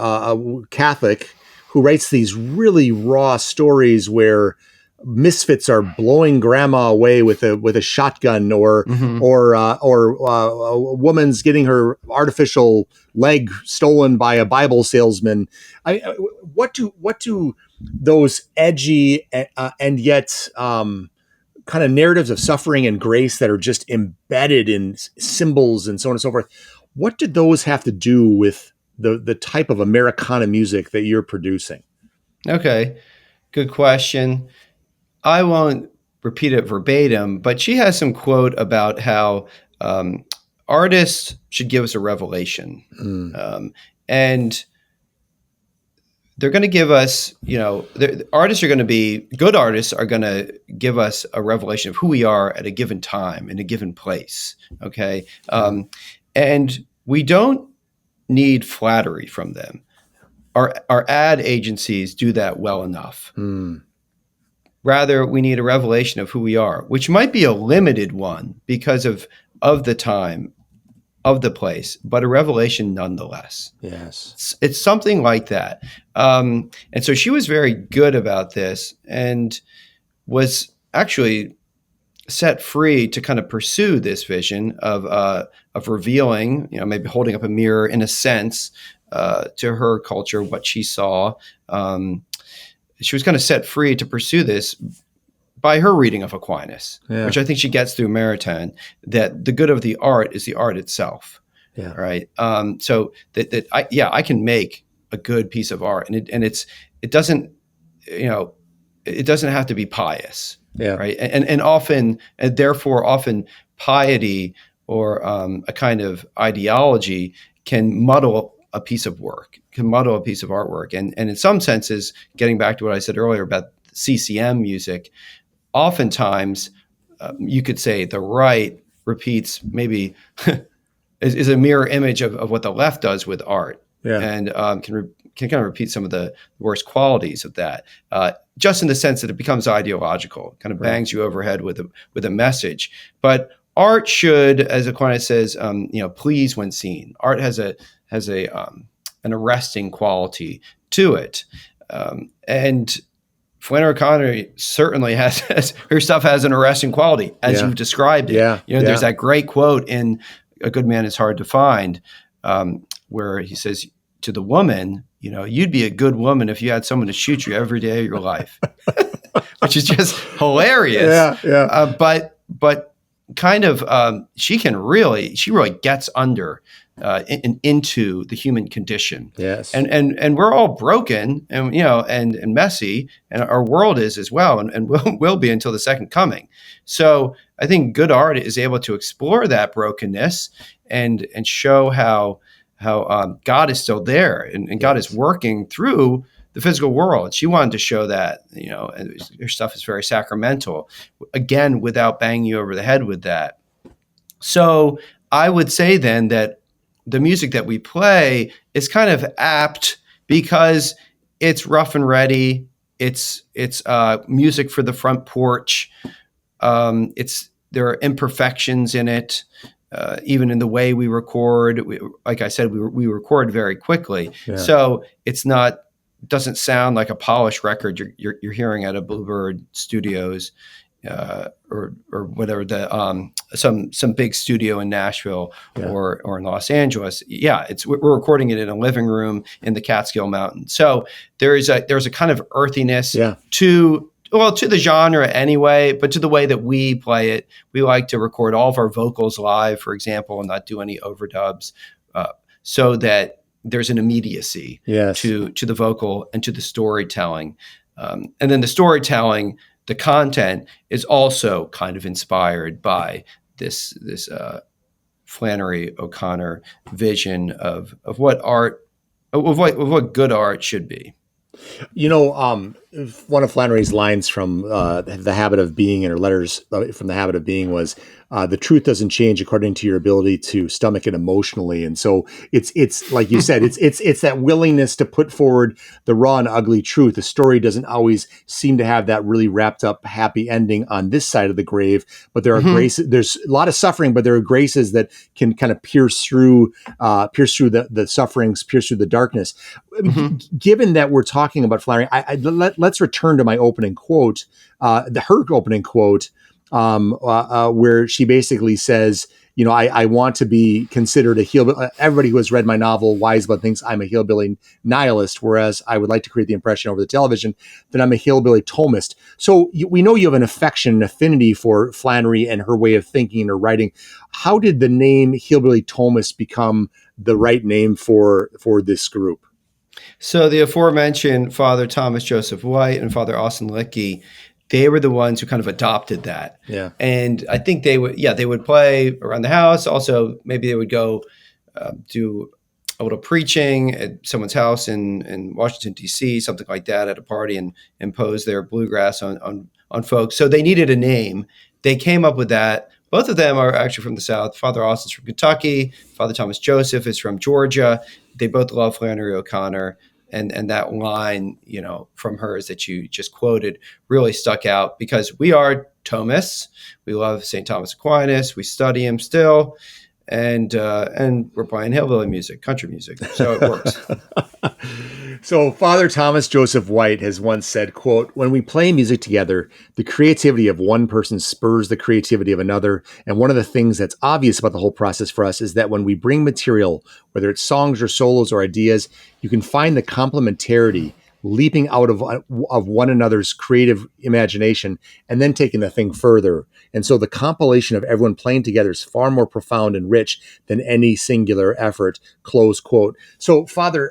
Catholic, who writes these really raw stories where misfits are blowing grandma away with a shotgun, or a woman's getting her artificial leg stolen by a Bible salesman. What do those edgy and yet kind of narratives of suffering and grace that are just embedded in symbols and so on and so forth, what did those have to do with the type of Americana music that you're producing? Okay, good question. I won't repeat it verbatim, but she has some quote about how artists should give us a revelation. And they're going to give us, good artists are going to give us a revelation of who we are at a given time in a given place. Okay. And we don't need flattery from them. Our ad agencies do that well enough. Rather, we need a revelation of who we are, which might be a limited one because of the time, of the place, but a revelation nonetheless. Yes. It's something like that. And so she was very good about this, and was actually set free to kind of pursue this vision of revealing, maybe holding up a mirror in a sense to her culture, what she saw. She was kind of set free to pursue this by her reading of Aquinas, which I think she gets through Maritain, that the good of the art is the art itself. Yeah. Right. So I can make a good piece of art, and it doesn't have to be pious. Yeah. Right. And often, and therefore often piety or a kind of ideology can muddle a piece of work, can muddle a piece of artwork. And in some senses, getting back to what I said earlier about CCM music, oftentimes you could say the right repeats maybe is a mirror image of what the left does with art. Yeah. And can kind of repeat some of the worst qualities of that, just in the sense that it becomes ideological, kind of bangs you overhead with a message. But art should, as Aquinas says, please when seen. Art has an arresting quality to it, and Flannery O'Connor certainly has her stuff has an arresting quality, as you've described it. Yeah. There's that great quote in A Good Man Is Hard to Find, where he says to the woman, you'd be a good woman if you had someone to shoot you every day of your life, which is just hilarious. Yeah. But kind of, she really gets under into the human condition. Yes. And we're all broken and messy, and our world is as well, and will be until the second coming. So I think good art is able to explore that brokenness and show how God is still there, and God is working through the physical world. She wanted to show that, and her stuff is very sacramental, again, without banging you over the head with that. So I would say then that the music that we play is kind of apt because it's rough and ready. It's music for the front porch. There are imperfections in it. Even in the way we record, like I said, we record very quickly. Yeah. So doesn't sound like a polished record you're hearing at a Bluebird Studios or whatever some big studio in Nashville or in Los Angeles. Yeah, we're recording it in a living room in the Catskill Mountains. So there's a kind of earthiness to the genre anyway, but to the way that we play it. We like to record all of our vocals live, for example, and not do any overdubs, so that there's an immediacy to the vocal and to the storytelling. And then the storytelling, the content is also kind of inspired by this Flannery O'Connor vision of what good art should be. One of Flannery's lines from The Habit of Being, and her letters from The Habit of Being, was the truth doesn't change according to your ability to stomach it emotionally. And so it's like you said, it's that willingness to put forward the raw and ugly truth. The story doesn't always seem to have that really wrapped up happy ending on this side of the grave, but there are graces. There's a lot of suffering, but there are graces that can kind of pierce through the sufferings, pierce through the darkness. Given that we're talking about Flannery, let's return to my opening quote, her opening quote, where she basically says, I want to be considered a hillbilly. Everybody who has read my novel, Wise Blood, thinks I'm a hillbilly nihilist, whereas I would like to create the impression over the television that I'm a hillbilly Thomist. So we know you have an affection, an affinity for Flannery and her way of thinking and her writing. How did the name Hillbilly Thomist become the right name for this group? So the aforementioned Father Thomas Joseph White and Father Austin Lickey, they were the ones who kind of adopted that. Yeah. And I think they would play around the house. Also, maybe they would go do a little preaching at someone's house in Washington, D.C., something like that, at a party, and impose their bluegrass on folks. So they needed a name. They came up with that. Both of them are actually from the South. Father Austin's from Kentucky. Father Thomas Joseph is from Georgia. They both love Flannery O'Connor. And that line, from hers that you just quoted really stuck out, because we are Thomists. We love St. Thomas Aquinas. We study him still. and we're playing hillbilly music, country music, so it works. So Father Thomas Joseph White has once said, quote, "When we play music together, the creativity of one person spurs the creativity of another. And one of the things that's obvious about the whole process for us is that when we bring material, whether it's songs or solos or ideas, you can find the complementarity leaping out of one another's creative imagination and then taking the thing further. And so the compilation of everyone playing together is far more profound and rich than any singular effort," close quote. So Father,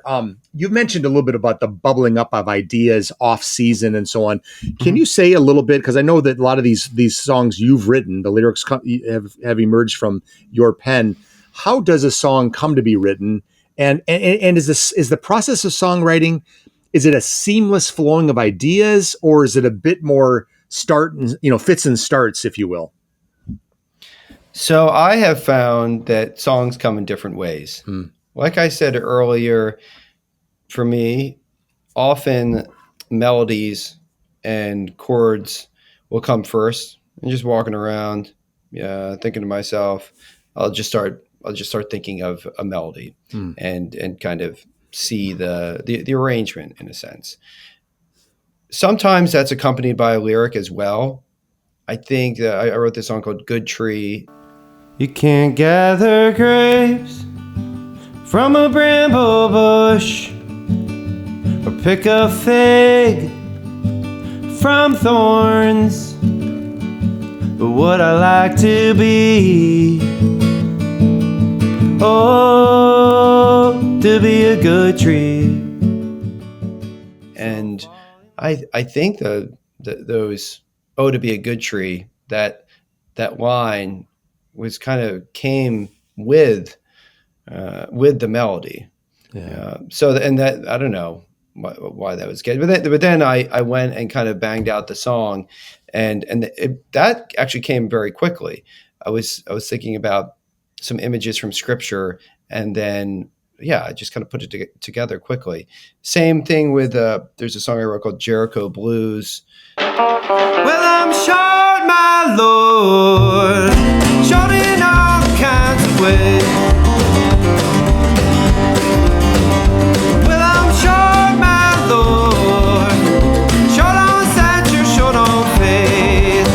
you've mentioned a little bit about the bubbling up of ideas off season and so on. Can you say a little bit, because I know that a lot of these songs you've written, the lyrics have emerged from your pen. How does a song come to be written? And is the process of songwriting, is it a seamless flowing of ideas, or is it a bit more fits and starts, if you will? So I have found that songs come in different ways. Like I said earlier, for me, often melodies and chords will come first. And just walking around, thinking to myself, I'll just start thinking of a melody and kind of see the arrangement in a sense. Sometimes that's accompanied by a lyric as well. I think that I wrote this song called Good Tree. You can't gather grapes from a bramble bush or pick a fig from thorns. But what I like to be, to be a good tree. And I think those to be a good tree, that line was came with the melody. That I don't know why that was good, but then I went and kind of banged out the song, and that actually came very quickly. I was thinking about some images from scripture, and then I just kind of put it together quickly. Same thing with there's a song I wrote called Jericho Blues. Well, I'm short, my Lord, short in all kinds of ways. Well, I'm short, my Lord, short on stature, short on faith.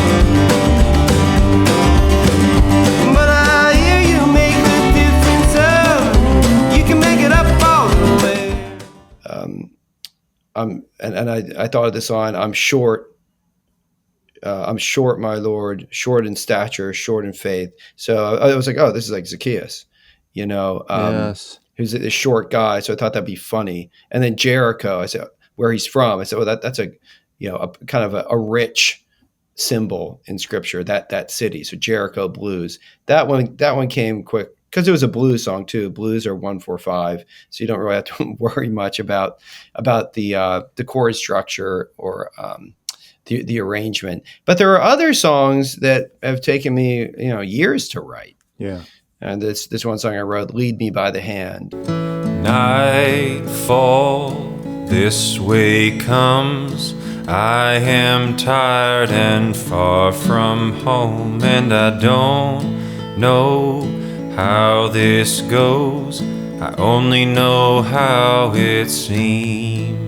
But I hear you make the difference of you can make it up all the way. I thought of this line, I'm short, my Lord, short in stature, short in faith. So I was like, oh, this is like Zacchaeus, Yes. who's a short guy. So I thought that'd be funny. And then Jericho, I said, where he's from. I said, well, that's a kind of a rich symbol in scripture, that city. So Jericho Blues, that one came quick because it was a blues song too. Blues are 1-4-5. So you don't really have to worry much about the chord structure or, the arrangement. But there are other songs that have taken me, years to write. Yeah. And this one song I wrote, Lead Me by the Hand. Nightfall this way comes. I am tired and far from home, and I don't know how this goes. I only know how it seems.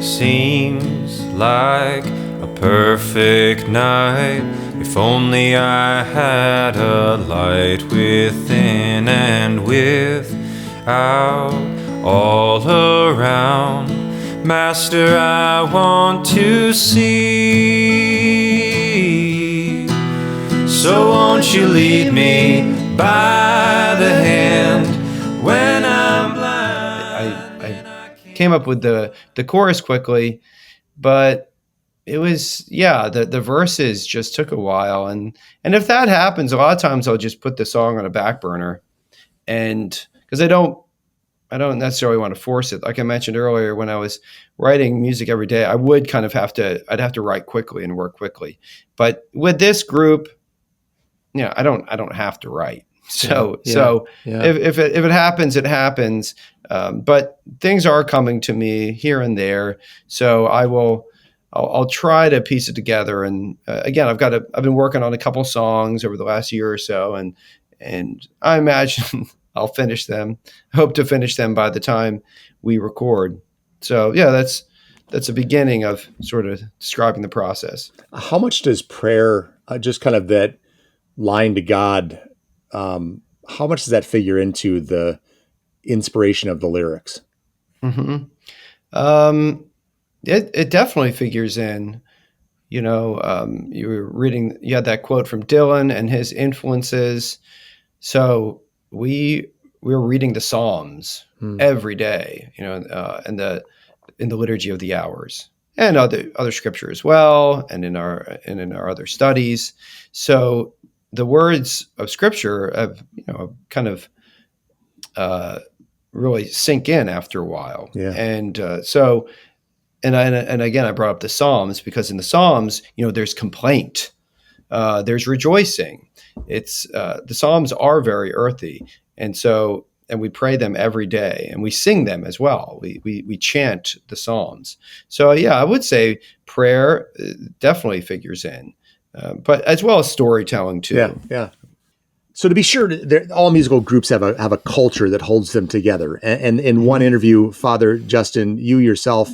Seems like a perfect night. If only I had a light within and without, all around. Master, I want to see. So won't you lead me by the hand when I'm blind? I came up with the chorus quickly, but it was, the verses just took a while. And if that happens, a lot of times I'll just put the song on a back burner, and because I don't necessarily want to force it. Like I mentioned earlier, when I was writing music every day, I would kind of I'd have to write quickly and work quickly. But with this group, I don't have to write. So if it happens, it happens. But things are coming to me here and there. So I'll try to piece it together. And again, I've been working on a couple songs over the last year or so, and and I imagine I'll finish them. Hope to finish them by the time we record. So yeah, that's a beginning of sort of describing the process. How much does prayer, just kind of that line to God, how much does that figure into the inspiration of the lyrics? Mm-hmm. It definitely figures in. You had that quote from Dylan and his influences. So we're reading the Psalms every day, in the liturgy of the hours, and other scripture as well, and in our other studies. So the words of scripture have, kind of really sink in after a while. Yeah. And so. And again, I brought up the Psalms because in the Psalms, there's complaint, there's rejoicing. It's the Psalms are very earthy, and we pray them every day, and we sing them as well. We chant the Psalms. So yeah, I would say prayer definitely figures in, but as well as storytelling too. Yeah, yeah. So to be sure, all musical groups have a culture that holds them together. And in one interview, Father Justin, you yourself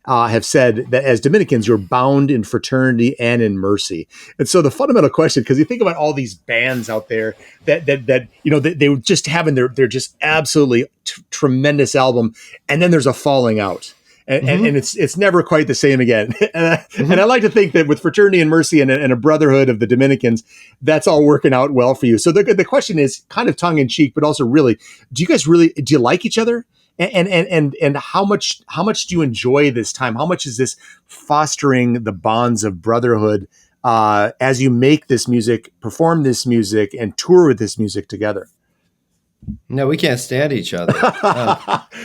have said that as Dominicans, you're bound in fraternity and in mercy. And so the fundamental question, because you think about all these bands out there that they were just having they're just absolutely tremendous album, and then there's a falling out. And it's never quite the same again. And I like to think that with fraternity and mercy and a brotherhood of the Dominicans, that's all working out well for you. So the question is kind of tongue in cheek, but also really, do you like each other? And how much do you enjoy this time? How much is this fostering the bonds of brotherhood as you make this music, perform this music, and tour with this music together? No, we can't stand each other.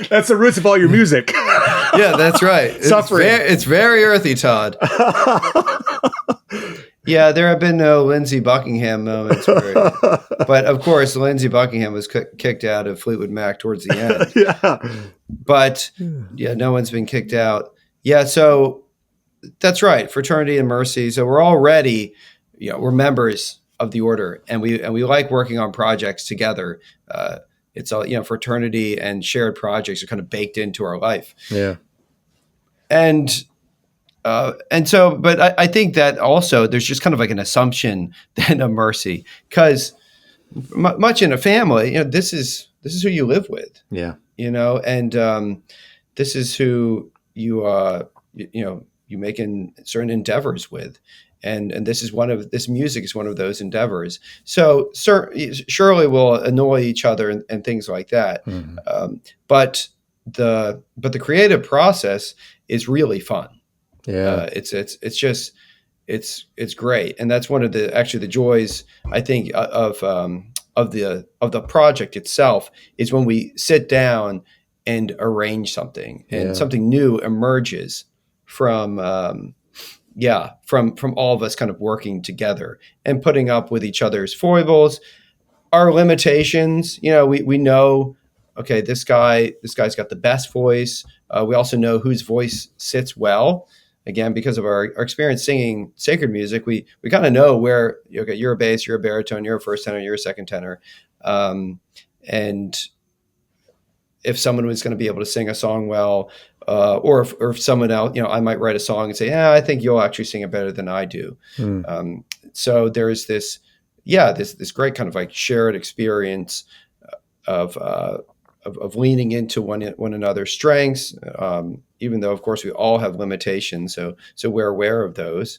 That's the roots of all your music. Yeah, that's right. Suffering. It's very earthy, Todd. Yeah, there have been no Lindsey Buckingham moments, but of course, Lindsey Buckingham was kicked out of Fleetwood Mac towards the end. Yeah, but yeah, no one's been kicked out. Yeah, so that's right, fraternity and mercy. So we're already, we're members of the order, and we like working on projects together. It's all fraternity and shared projects are kind of baked into our life. Yeah, and so, but I think that also there's just kind of like an assumption then of mercy, because much in a family, this is who you live with. Yeah, and this is who you make in certain endeavors with. And this music is one of those endeavors. So surely we'll annoy each other and things like that. Mm-hmm. But the creative process is really fun. Yeah, it's great, and that's one of the joys I think of the project itself is when we sit down and arrange something, and something new emerges from all of us kind of working together and putting up with each other's foibles, our limitations. We know, okay, this guy's got the best voice. We also know whose voice sits well. Again, because of our experience singing sacred music, we kind of know where, okay, you're a bass, you're a baritone, you're a first tenor, you're a second tenor. And if someone was going to be able to sing a song well, or if someone else, I might write a song and say, yeah, I think you'll actually sing it better than I do. So there's this great kind of like shared experience of leaning into one another's strengths, even though of course we all have limitations. So we're aware of those,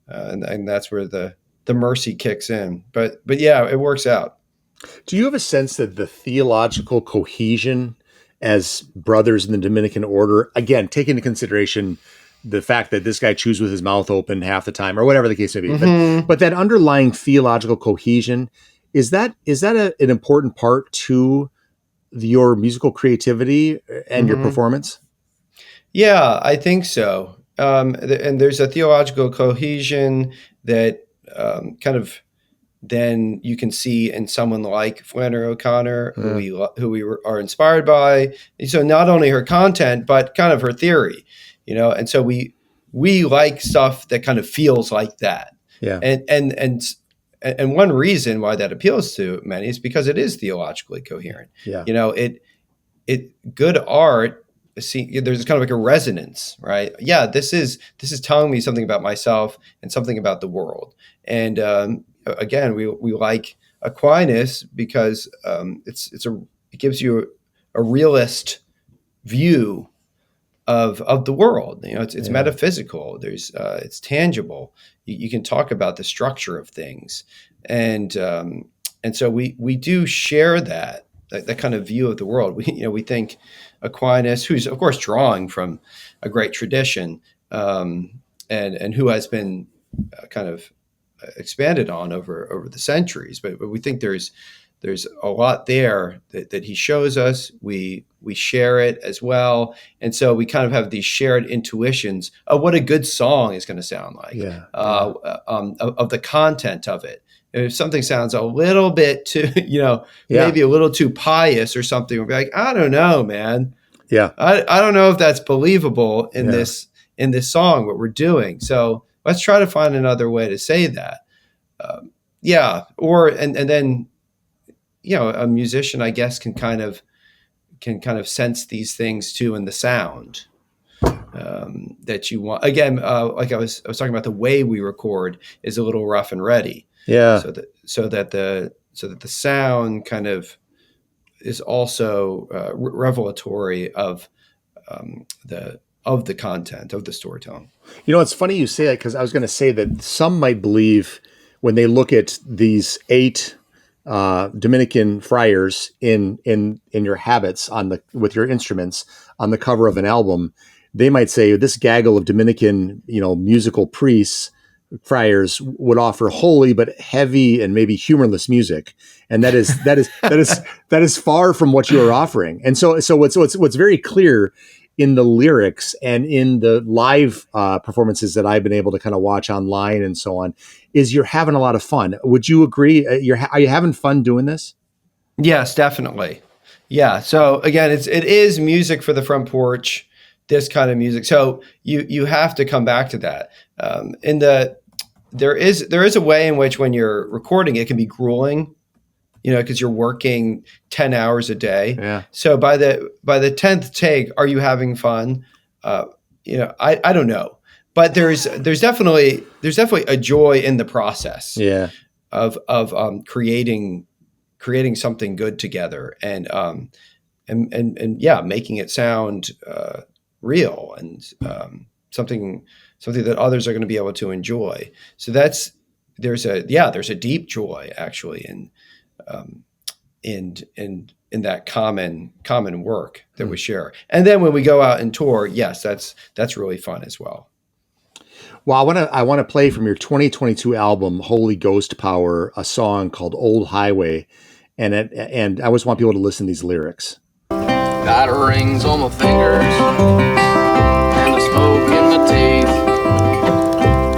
and that's where the mercy kicks in. But yeah, it works out. Do you have a sense that the theological cohesion as brothers in the Dominican order, again, take into consideration the fact that this guy chews with his mouth open half the time, or whatever the case may be, mm-hmm. but that underlying theological cohesion, is that an important part to your musical creativity and your performance? Yeah, I think so. And there's a theological cohesion that kind of then you can see in someone like Flannery O'Connor, who we are inspired by. So not only her content, but kind of her theory, and so we like stuff that kind of feels like that. Yeah. And and one reason why that appeals to many is because it is theologically coherent. Yeah. Good art, there's kind of like a resonance, right? Yeah, this is telling me something about myself and something about the world. And again, we like Aquinas because it gives you a realist view of the world. It's metaphysical. It's tangible. You can talk about the structure of things, and so we do share that kind of view of the world. We think Aquinas, who's of course drawing from a great tradition, and who has been kind of expanded on over the centuries, but we think there's a lot there that he shows us. We share it as well, and so we kind of have these shared intuitions of what a good song is going to sound like, of the content of it. If something sounds a little bit too, maybe a little too pious or something, we'll be like, I don't know, man. Yeah, I don't know if that's believable in this song what we're doing. So let's try to find another way to say that. And then. A musician, I guess, can kind of sense these things too in the sound that you want. Again, like I was talking about, the way we record is a little rough and ready. Yeah. So that the sound kind of is also revelatory of the content of the storytelling. It's funny you say that, because I was going to say that some might believe when they look at these 8 Dominican friars in your habits with your instruments on the cover of an album, they might say this gaggle of Dominican, musical priests, friars, would offer holy but heavy and maybe humorless music, and that is far from what you are offering. And so what's very clear in the lyrics and in the live performances that I've been able to kind of watch online and so on, is you're having a lot of fun. Would you agree? Are you having fun doing this? Yes, definitely. Yeah. So again, it is music for the front porch, this kind of music. So you have to come back to that. There is a way in which when you're recording, it can be grueling, because you're working 10 hours a day. Yeah. So by the 10th take, are you having fun? I don't know, but there's definitely a joy in the process. Yeah. Of creating something good together and making it sound real and something that others are going to be able to enjoy. So there's a deep joy actually in that common work that we share. And then when we go out and tour, yes, that's really fun as well. Well, I want to play from your 2022 album, Holy Ghost Power, a song called Old Highway. And I always want people to listen to these lyrics. Got rings on my fingers and the smoke in my teeth.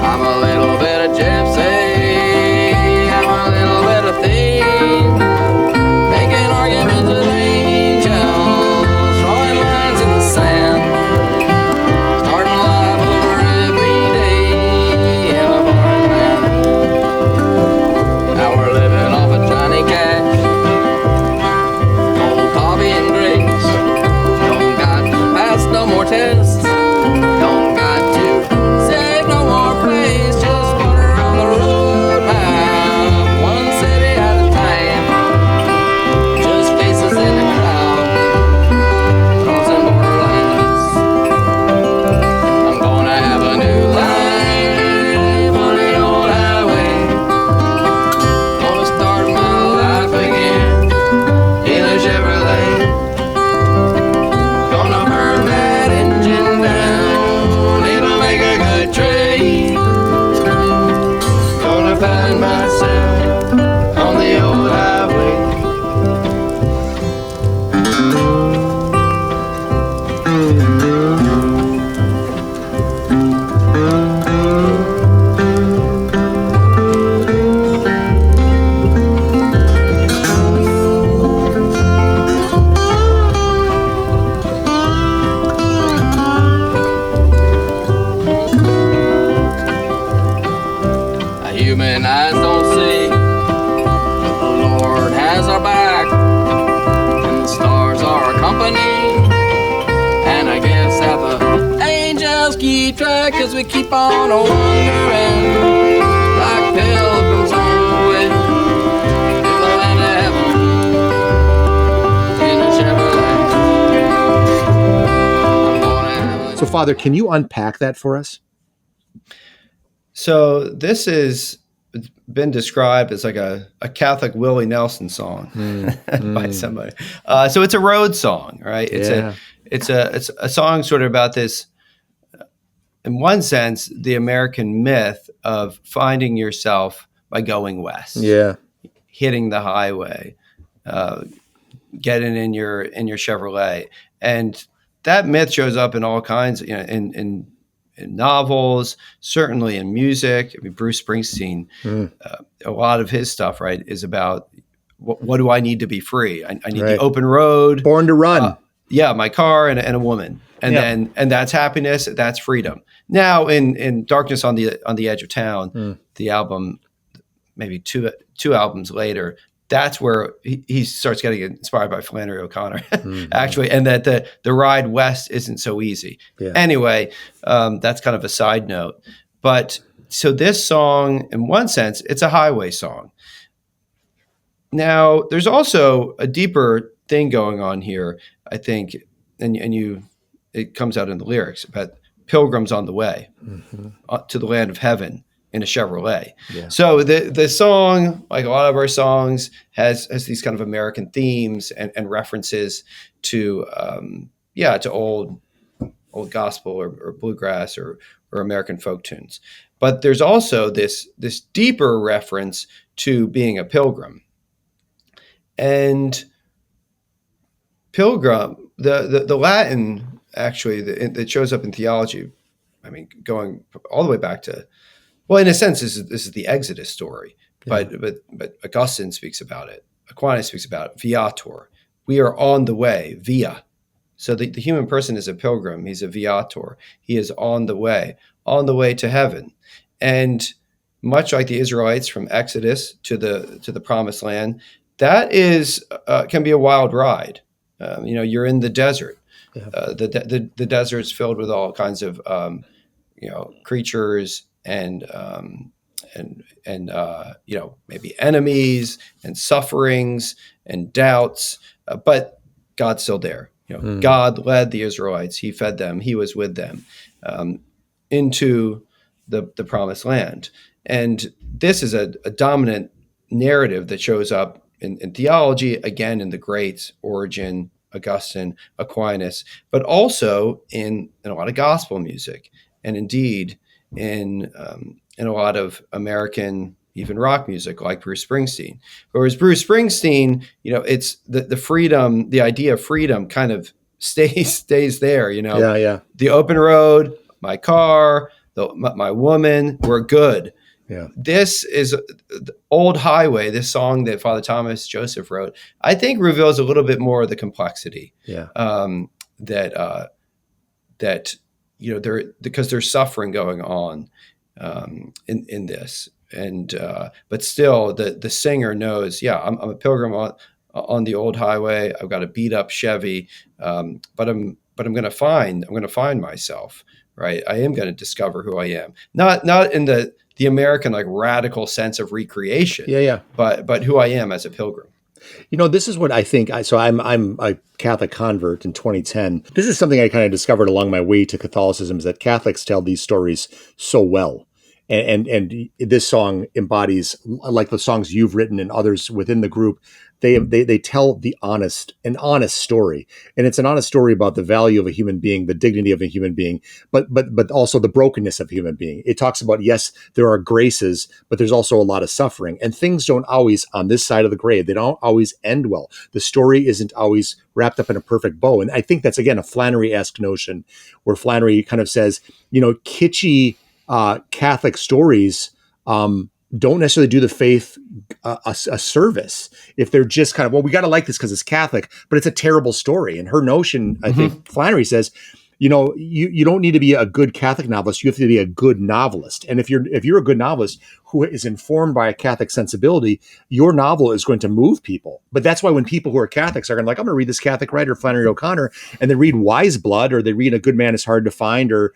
I'm a little bit of gypsy, I'm a little bit of thief, making arguments with angels, drawing lines in the sand, starting life over every day in a foreign land. Now we're living off a tiny cash, old coffee and grapes. Don't got to pass no more tests, don't got to save no more place, just water on the road map, one city at a time, just faces in the crowd, crossing borderlands. I'm gonna have a new life on the old highway, gonna start my life again in a Chevrolet, gonna burn that engine down, it'll make a good trade, gonna find myself on the old highway. Human eyes don't see keep track as we keep on wandering like pilgrims on the way to the land of heaven in a Chevrolet. So, Father, can you unpack that for us? So this has been described as like a Catholic Willie Nelson song by somebody. So it's a road song, right? It's a song sort of about this, in one sense, the American myth of finding yourself by going west. Yeah. Hitting the highway, getting in your Chevrolet. And that myth shows up in all kinds, in novels, certainly in music. I mean, Bruce Springsteen, a lot of his stuff, right, is about what do I need to be free? I need the open road. Born to run. My car and a woman. And that's happiness, that's freedom. Now in Darkness on the Edge of Town, the album, maybe two albums later, that's where he starts getting inspired by Flannery O'Connor, actually, and that the ride west isn't so easy. Yeah. Anyway, that's kind of a side note. But so this song, in one sense, it's a highway song. Now, there's also a deeper thing going on here, I think, and it comes out in the lyrics, about pilgrims on the way to the land of heaven in a Chevrolet. Yeah. So the song, like a lot of our songs, has these kind of American themes and references to old gospel or bluegrass or American folk tunes. But there's also this deeper reference to being a pilgrim. And pilgrim, the Latin actually that shows up in theology, I mean, going all the way back to, well, in a sense, this is the Exodus story, but Augustine speaks about it. Aquinas speaks about it. Viator. We are on the way, via. So the human person is a pilgrim. He's a viator. He is on the way to heaven. And much like the Israelites from Exodus to the Promised Land, that is can be a wild ride. You're in the desert. Yeah. The desert's filled with all kinds of creatures and maybe enemies and sufferings and doubts, but God's still there. God led the Israelites. He fed them. He was with them into the Promised Land. And this is a dominant narrative that shows up in theology, again, in the greats, Origen, Augustine, Aquinas, but also in a lot of gospel music, and indeed in a lot of American, even rock music, like Bruce Springsteen. Whereas Bruce Springsteen, it's the freedom, the idea of freedom kind of stays there. The open road, my car, my woman, we're good. Yeah. This is the Old Highway, this song that Father Thomas Joseph wrote, I think reveals a little bit more of the complexity. Yeah. Because there's suffering going on in this. And but still the singer knows, I'm a pilgrim on the Old Highway. I've got a beat up Chevy, but I'm going to find myself, right? I am going to discover who I am. Not in the American like radical sense of recreation. Yeah. But who I am as a pilgrim. This is what I think. I'm a Catholic convert in 2010. This is something I kind of discovered along my way to Catholicism, is that Catholics tell these stories so well. And this song embodies, like the songs you've written and others within the group, they tell an honest story. And it's an honest story about the value of a human being, the dignity of a human being, but also the brokenness of a human being. It talks about, yes, there are graces, but there's also a lot of suffering, and things don't always, on this side of the grave, they don't always end well. The story isn't always wrapped up in a perfect bow. And I think that's, again, a Flannery-esque notion, where Flannery kind of says, kitschy Catholic stories don't necessarily do the faith a service if they're just kind of, we got to like this because it's Catholic, but it's a terrible story. And her notion, I think Flannery says, you don't need to be a good Catholic novelist. You have to be a good novelist. And if you're a good novelist who is informed by a Catholic sensibility, your novel is going to move people. But that's why when people who are Catholics are going to I'm going to read this Catholic writer, Flannery O'Connor, and they read Wise Blood, or they read A Good Man is Hard to Find, or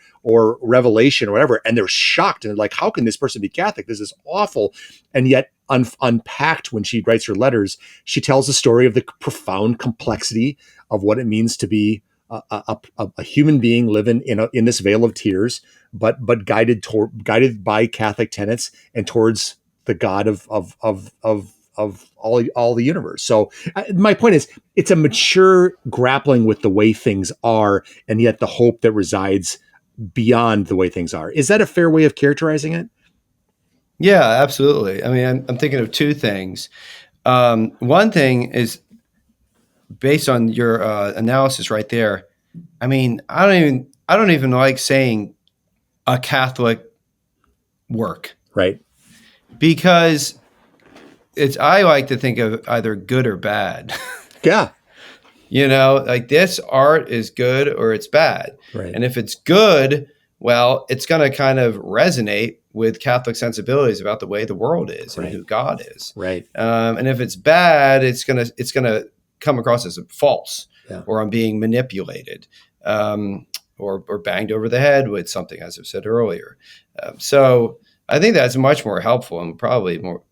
Revelation, or whatever, and they're shocked and they're like, how can this person be Catholic? This is awful. And yet unpacked, when she writes her letters, she tells the story of the profound complexity of what it means to be a human being living in this vale of tears, but guided by Catholic tenets and towards the God of all the universe. So my point is, it's a mature grappling with the way things are, and yet the hope that resides beyond the way things are. Is that a fair way of characterizing it? Yeah, absolutely. I mean, I'm thinking of two things. One thing is, based on your analysis right there, I mean, I don't even like saying a Catholic work, right? Because I like to think of either good or bad. Yeah. Like this art is good or it's bad. Right. And if it's good, well, it's going to kind of resonate with Catholic sensibilities about the way the world is and who God is. Right. And if it's bad, it's gonna come across as false, or I'm being manipulated, or banged over the head with something, as I've said earlier. So I think that's much more helpful and probably more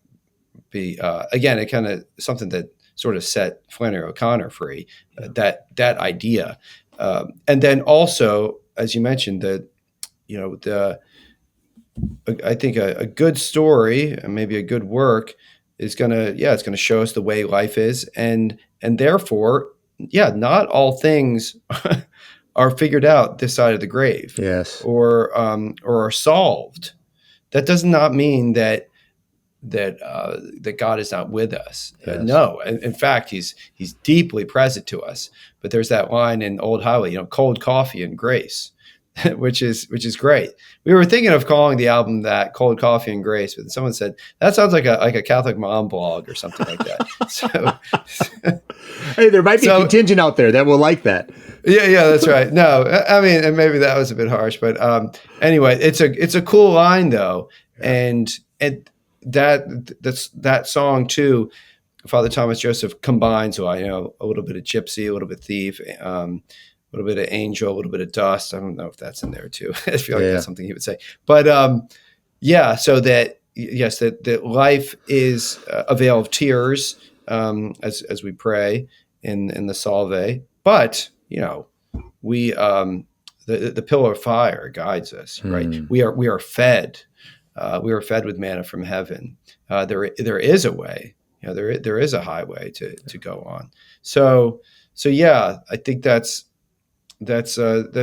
be again, it kind of something that sort of set Flannery O'Connor free, that idea. And then also, as you mentioned, I think a good story and maybe a good work is it's gonna show us the way life is, and therefore, not all things are figured out this side of the grave, yes, or are solved. That does not mean that God is not with us. Yes. No, in fact, he's deeply present to us. But there's that line in Old Highway, cold coffee and grace, which is great. We were thinking of calling the album that, Cold Coffee and Grace, but someone said that sounds like a Catholic mom blog or something like that. So, hey, there might be a contingent out there that will like that. Yeah, that's right. No, I mean, and maybe that was a bit harsh, but anyway, it's a cool line though, and that song too, Father Thomas Joseph combines a little bit of gypsy, a little bit thief, a little bit of angel, a little bit of dust. I don't know if that's in there too. I feel like that's something he would say. But so that yes, that life is a vale of tears, as we pray in the Salve. But we the pillar of fire guides us, right? We are fed. We are fed with manna from heaven. There is a way. There is a highway to go on. So yeah, I think that's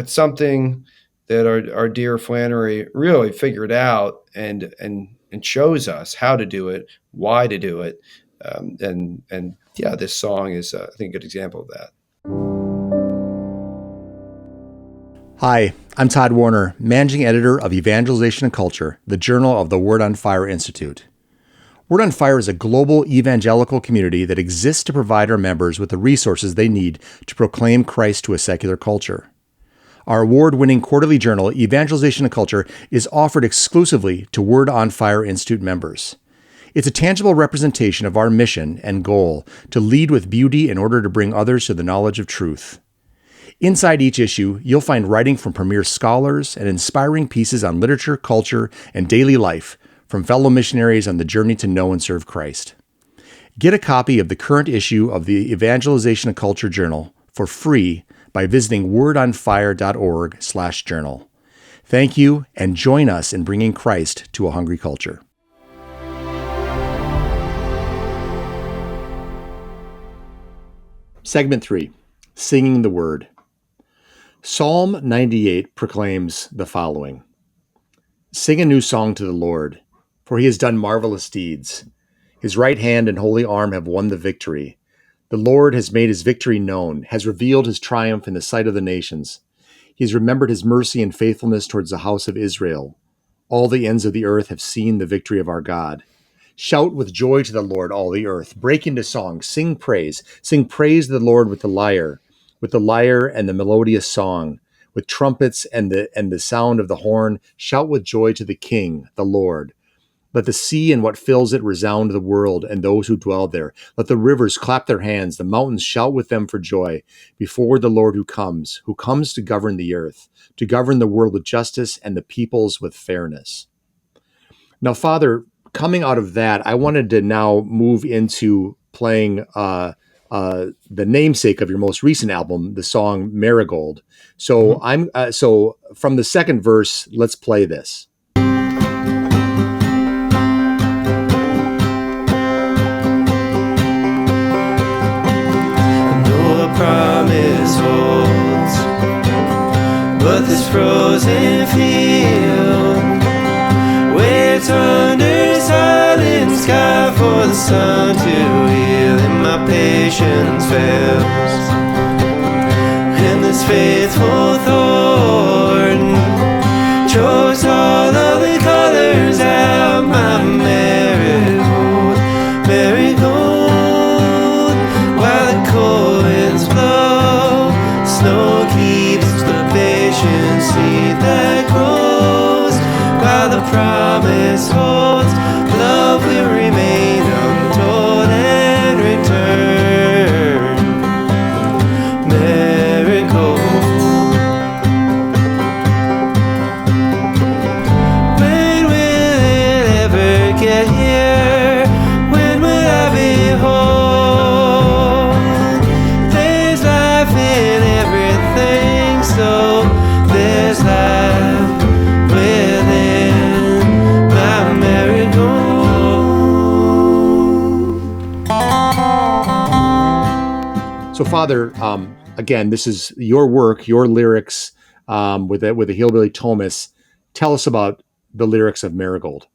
something that our dear Flannery really figured out and shows us how to do it, why to do it, and this song is I think a good example of that. Hi, I'm Todd Warner, Managing Editor of Evangelization Culture, the journal of the Word on Fire Institute. Word on Fire is a global evangelical community that exists to provide our members with the resources they need to proclaim Christ to a secular culture. Our award-winning quarterly journal, Evangelization Culture, is offered exclusively to Word on Fire Institute members. It's a tangible representation of our mission and goal to lead with beauty in order to bring others to the knowledge of truth. Inside each issue, you'll find writing from premier scholars and inspiring pieces on literature, culture, and daily life from fellow missionaries on the journey to know and serve Christ. Get a copy of the current issue of the Evangelization Culture Journal for free by visiting wordonfire.org/journal. Thank you, and join us in bringing Christ to a hungry culture. Segment 3, Singing the Word. Psalm 98 proclaims the following: Sing a new song to the Lord, for he has done marvelous deeds. His right hand and holy arm have won the victory. The Lord has made his victory known, has revealed his triumph in the sight of the nations. He has remembered his mercy and faithfulness towards the house of Israel. All the ends of the earth have seen the victory of our God. Shout with joy to the Lord, all the earth. Break into song, sing praise. Sing praise to the Lord with the lyre and the melodious song, with trumpets and the sound of the horn. Shout with joy to the King, the Lord. Let the sea and what fills it resound the world and those who dwell there. Let the rivers clap their hands, the mountains shout with them for joy before the Lord who comes to govern the earth, to govern the world with justice and the peoples with fairness. Now, Father, coming out of that, I wanted to now move into playing the namesake of your most recent album, the song Marigold. So so from the second verse, let's play this. Promise holds, but this frozen field waits under silent sky for the sun to heal, and my patience fails, and this faithful thorn chokes all of the colors out my marigold, marigold, while the cold blow, snow keeps the patient seed that grows, while the promise holds, love will remain untold and return. Marigold. When will it ever get here? When will I be whole? So there's life within my marigold. So, Father, again, this is your work, your lyrics with the Hillbilly Thomists. Tell us about the lyrics of Marigold.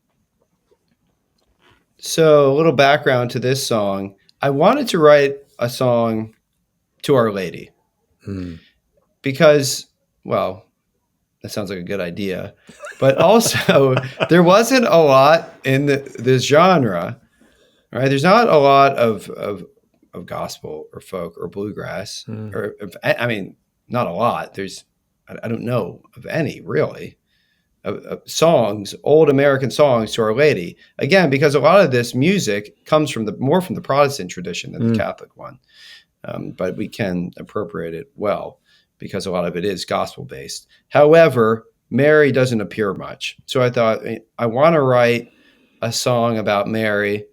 So a little background to this song. I wanted to write a song to Our Lady. Because, well, that sounds like a good idea, but also there wasn't a lot in this genre, right? There's not a lot of gospel or folk or bluegrass, or I mean, not a lot. I don't know of any really of songs, old American songs to Our Lady. Again, because a lot of this music comes more from the Protestant tradition than the Catholic one, but we can appropriate it well, because a lot of it is gospel-based. However, Mary doesn't appear much. So I thought, I want to write a song about Mary,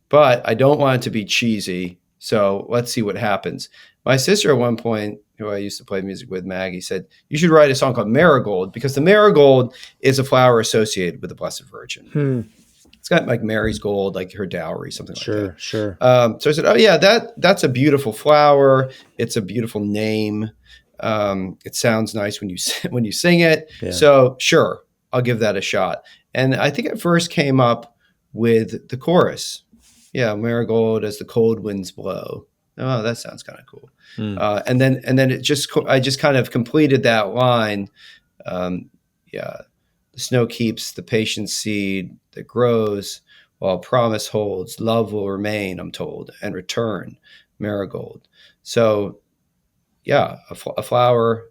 but I don't want it to be cheesy. So let's see what happens. My sister at one point, who I used to play music with, Maggie, said, you should write a song called Marigold, because the marigold is a flower associated with the Blessed Virgin. It's got like Mary's gold, like her dowry, something like that. Sure. So I said, oh yeah, that's a beautiful flower. It's a beautiful name. It sounds nice when you sing it. Yeah. So sure, I'll give that a shot. And I think it first came up with the chorus. Yeah, marigold as the cold winds blow. Oh, that sounds kind of cool. And then I just kind of completed that line. The snow keeps the patient seed that grows, while promise holds, love will remain, I'm told, and return, marigold. So yeah, a flower,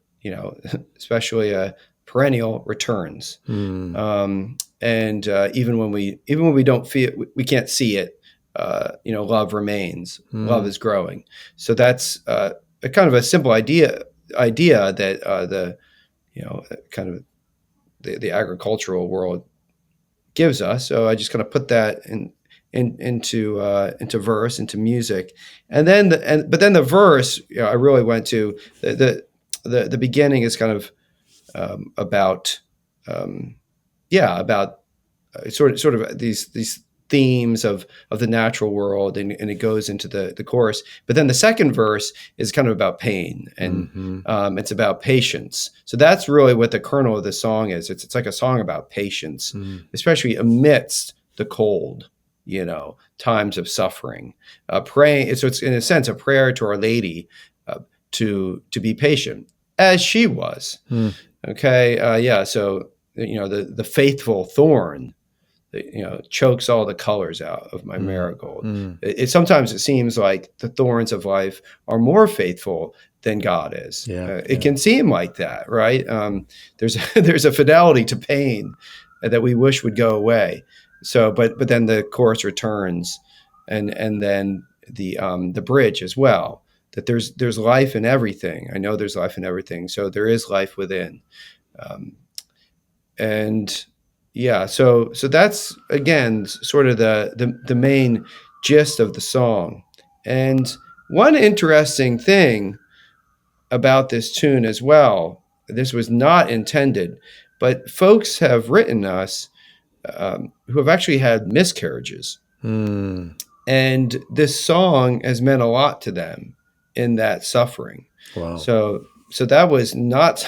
especially a perennial, returns. And even when we don't feel it, we can't see it, love remains, love is growing. So that's a kind of a simple idea that kind of the agricultural world gives us. So I just kind of put that into verse, into music, but then the verse, I really went to the beginning is kind of about sort of these themes of the natural world, and it goes into the chorus. But then the second verse is kind of about pain, and it's about patience. So that's really what the kernel of the song is. It's like a song about patience, especially amidst the cold, times of suffering. Praying. So it's in a sense a prayer to Our Lady to be patient as she was. Okay. So the faithful thorn chokes all the colors out of my marigold. Sometimes it seems like the thorns of life are more faithful than God is. It can seem like that, right? There's a fidelity to pain that we wish would go away. So, but then the chorus returns, and then the bridge as well. That there's life in everything. I know there's life in everything. So there is life within, and yeah. So that's again sort of the main gist of the song. And one interesting thing about this tune as well, this was not intended, but folks have written us who have actually had miscarriages. And this song has meant a lot to them in that suffering. Wow. So that was not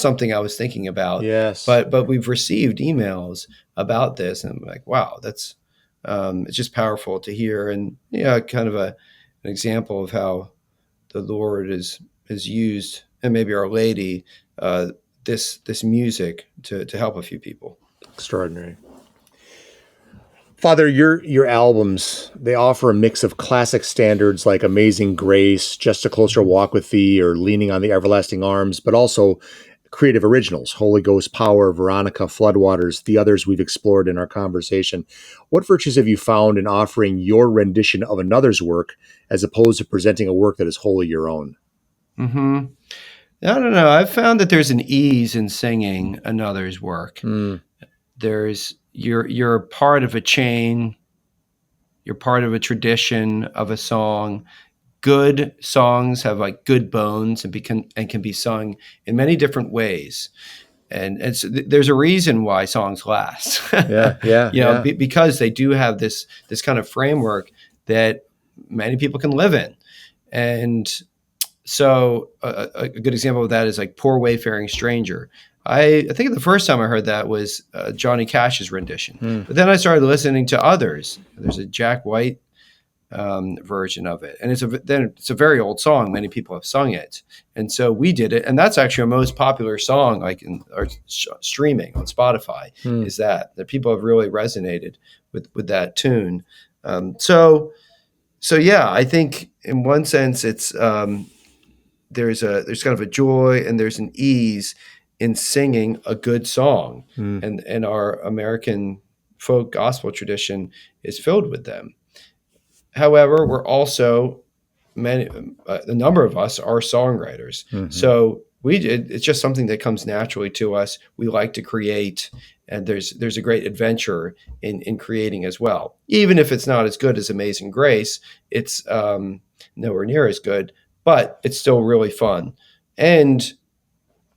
something I was thinking about. Yes. But we've received emails about this, and I'm like, wow, that's it's just powerful to hear, and kind of an example of how the Lord is used, and maybe Our Lady, this music to help a few people. Extraordinary. Father, your albums, they offer a mix of classic standards like Amazing Grace, Just a Closer Walk with Thee, or Leaning on the Everlasting Arms, but also creative originals, Holy Ghost Power, Veronica, Floodwaters, the others we've explored in our conversation. What virtues have you found in offering your rendition of another's work as opposed to presenting a work that is wholly your own? I don't know. I've found that there's an ease in singing another's work. There's you're part of a chain. You're part of a tradition of a song. Good songs have like good bones and can be sung in many different ways. And so there's a reason why songs last. Because they do have this kind of framework that many people can live in. And so a good example of that is like Poor Wayfaring Stranger. I think the first time I heard that was Johnny Cash's rendition. But then I started listening to others. There's a Jack White version of it. And it's a very old song. Many people have sung it. And so we did it. And that's actually our most popular song, like in our streaming on Spotify, is that people have really resonated with that tune. So yeah, I think in one sense it's there's kind of a joy and there's an ease in singing a good song, and our American folk gospel tradition is filled with them. However, we're also a number of us are songwriters, so it's just something that comes naturally to us. We like to create, and there's a great adventure in creating as well. Even if it's not as good as Amazing Grace, it's nowhere near as good, but it's still really fun. And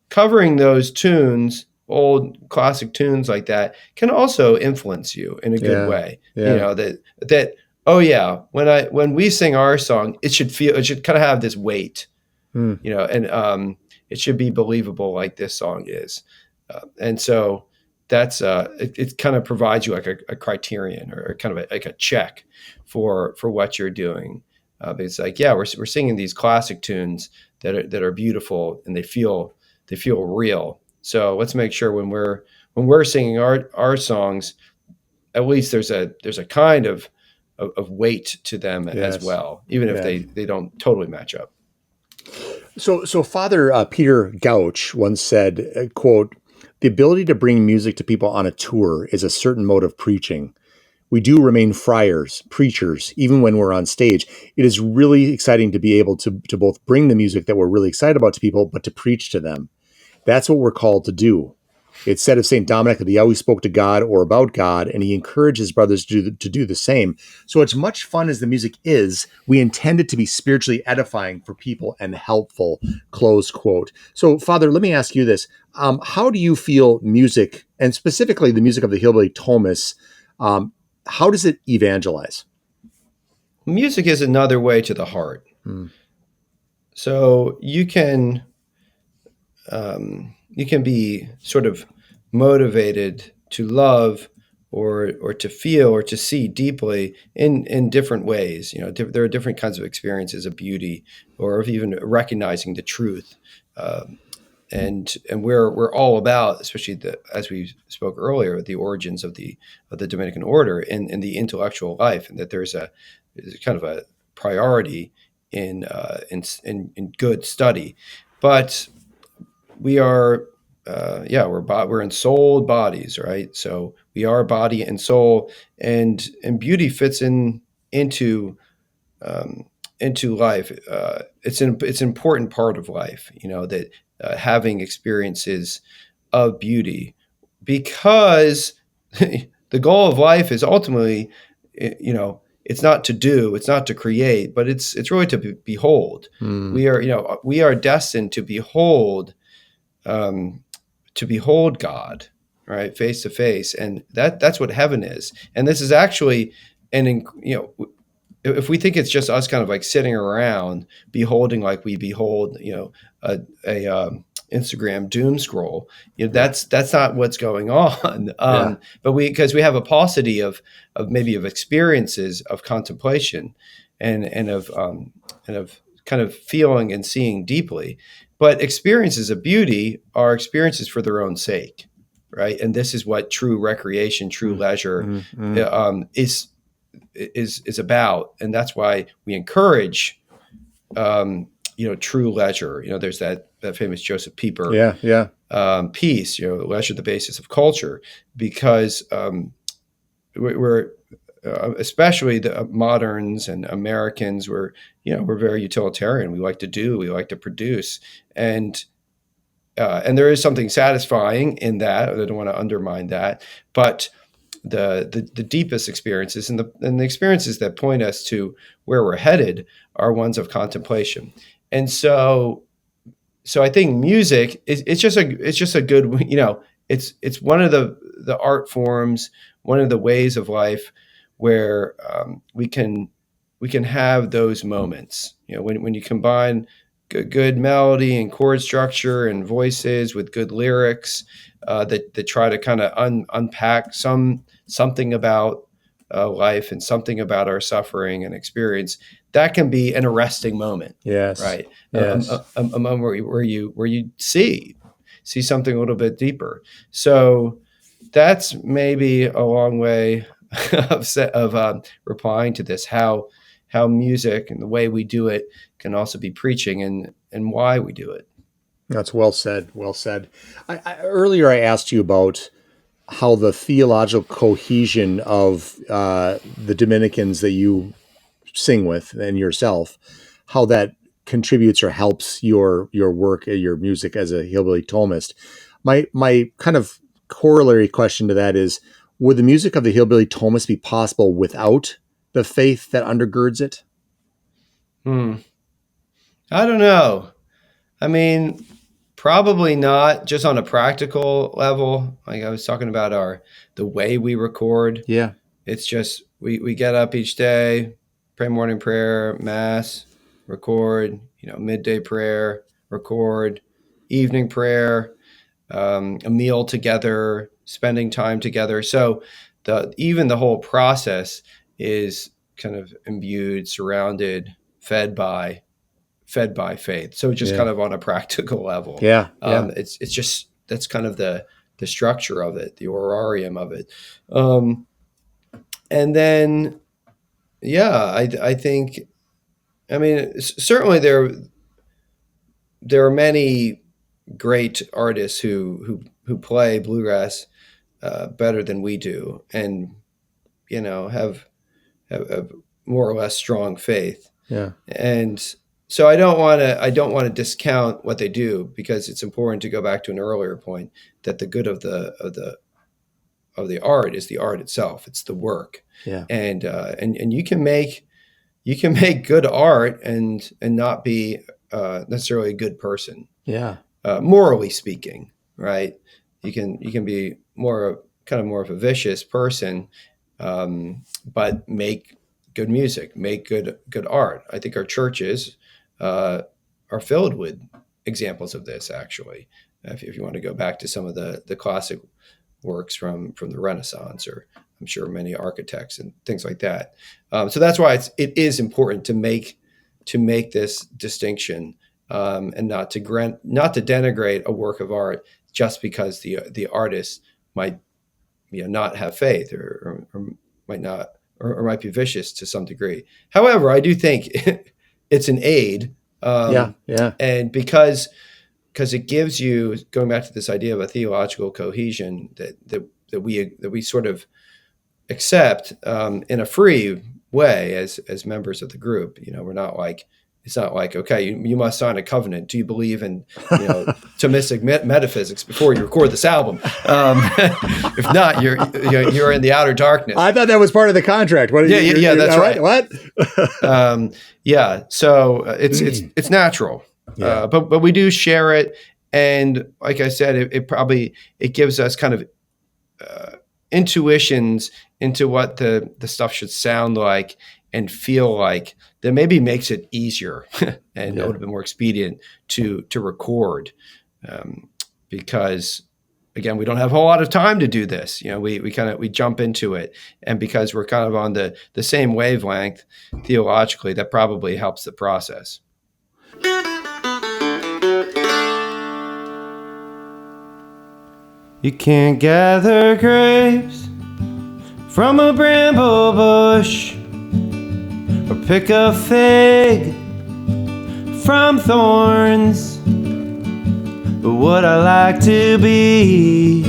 covering those tunes, old classic tunes like that, can also influence you in a good way. That when we sing our song, it should kind of have this weight, and it should be believable like this song is. And so that's it kind of provides you like a criterion or kind of like a check for what you're doing. It's like, we're singing these classic tunes that are beautiful and they feel real. So let's make sure when we're singing our songs, at least there's a kind of weight to them as well, even if they don't totally match up. So Father Peter Gouch once said, quote, "The ability to bring music to people on a tour is a certain mode of preaching. We do remain friars, preachers, even when we're on stage. It is really exciting to be able to both bring the music that we're really excited about to people, but to preach to them. That's what we're called to do. It's said of St. Dominic that he always spoke to God or about God, and he encouraged his brothers to do the same. So as much fun as the music is, we intend it to be spiritually edifying for people and helpful," close quote. So, Father, let me ask you this. How do you feel music, and specifically the music of the Hillbilly Thomists, how does it evangelize? Music is another way to the heart. So you can be sort of motivated to love or to feel or to see deeply in different ways. There are different kinds of experiences of beauty or of even recognizing the truth. we're all about, especially as we spoke earlier, the origins of the Dominican order in the intellectual life, and that there's kind of a priority in good study. But we are we're ensouled bodies, right? So we are body and soul, and beauty fits into life. It's an important part of life, that having experiences of beauty, because the goal of life is ultimately, it's not to do, it's not to create, but it's really to behold. We are destined to behold God, right, face to face, and that's what heaven is. And this is actually if we think it's just us kind of like sitting around beholding, like we behold, a Instagram doom scroll, that's not what's going on. But because we have a paucity of experiences of contemplation and of kind of feeling and seeing deeply. But experiences of beauty are experiences for their own sake, right? And this is what true recreation, true leisure is about, and that's why we encourage true leisure. There's that famous Joseph Pieper piece, leisure the basis of culture, because we're especially the moderns and Americans, we're very utilitarian. We like to do, we like to produce, and there is something satisfying in that. I don't want to undermine that, but the deepest experiences and the experiences that point us to where we're headed are ones of contemplation. And so I think music it's just a good, it's one of the art forms, one of the ways of life where we can have those moments, when you combine good melody and chord structure and voices with good lyrics that try to kind of unpack something about life and something about our suffering and experience. That can be an arresting moment. Yes. Right. Yes. A moment where you see something a little bit deeper. So that's maybe a long way of replying to this, how music and the way we do it can also be preaching, and why we do it. That's well said. Well said. Earlier, I asked you about how the theological cohesion of the Dominicans that you sing with and yourself, how that contributes or helps your work, your music as a Hillbilly Thomist. My kind of corollary question to that is, would the music of the Hillbilly Thomists be possible without the faith that undergirds it? I don't know. I mean, probably not, just on a practical level. Like I was talking about the way we record. Yeah. It's just, we get up each day, pray morning prayer, mass, record, midday prayer, record, evening prayer, a meal together, spending time together. So even the whole process is kind of imbued, surrounded, fed by faith. So just kind of on a practical level. It's just, that's kind of the structure of it, the orarium of it. And then, I think, I mean, certainly there are many great artists who play bluegrass better than we do, and have more or less strong faith. Yeah. And so I don't want to discount what they do, because it's important to go back to an earlier point that the good of the art is the art itself. It's the work. Yeah. And you can make good art and not be necessarily a good person. Yeah. Morally speaking, right? You can be more of a vicious person, but make good music, make good art. I think our churches are filled with examples of this, actually. If you want to go back to some of the classic works from the Renaissance, or I'm sure many architects and things like that. So that's why it is important to make this distinction and not to denigrate a work of art just because the artist might not have faith or might not or might be vicious to some degree. However, I do think it's an aid. And because it gives you, going back to this idea of a theological cohesion that we sort of accept in a free way as members of the group. We're not like, it's not like, okay, you must sign a covenant. Do you believe in Thomistic metaphysics before you record this album? If not, you're in the outer darkness. I thought that was part of the contract. What? That's right. What? So it's natural, but we do share it, and like I said, it gives us kind of intuitions into what the stuff should sound like and feel like, that maybe makes it easier and a little bit more expedient to record, because again, we don't have a whole lot of time to do this. We jump into it, and because we're kind of on the same wavelength theologically, that probably helps the process. You can't gather grapes from a bramble bush, or pick a fig from thorns. But what I like to be,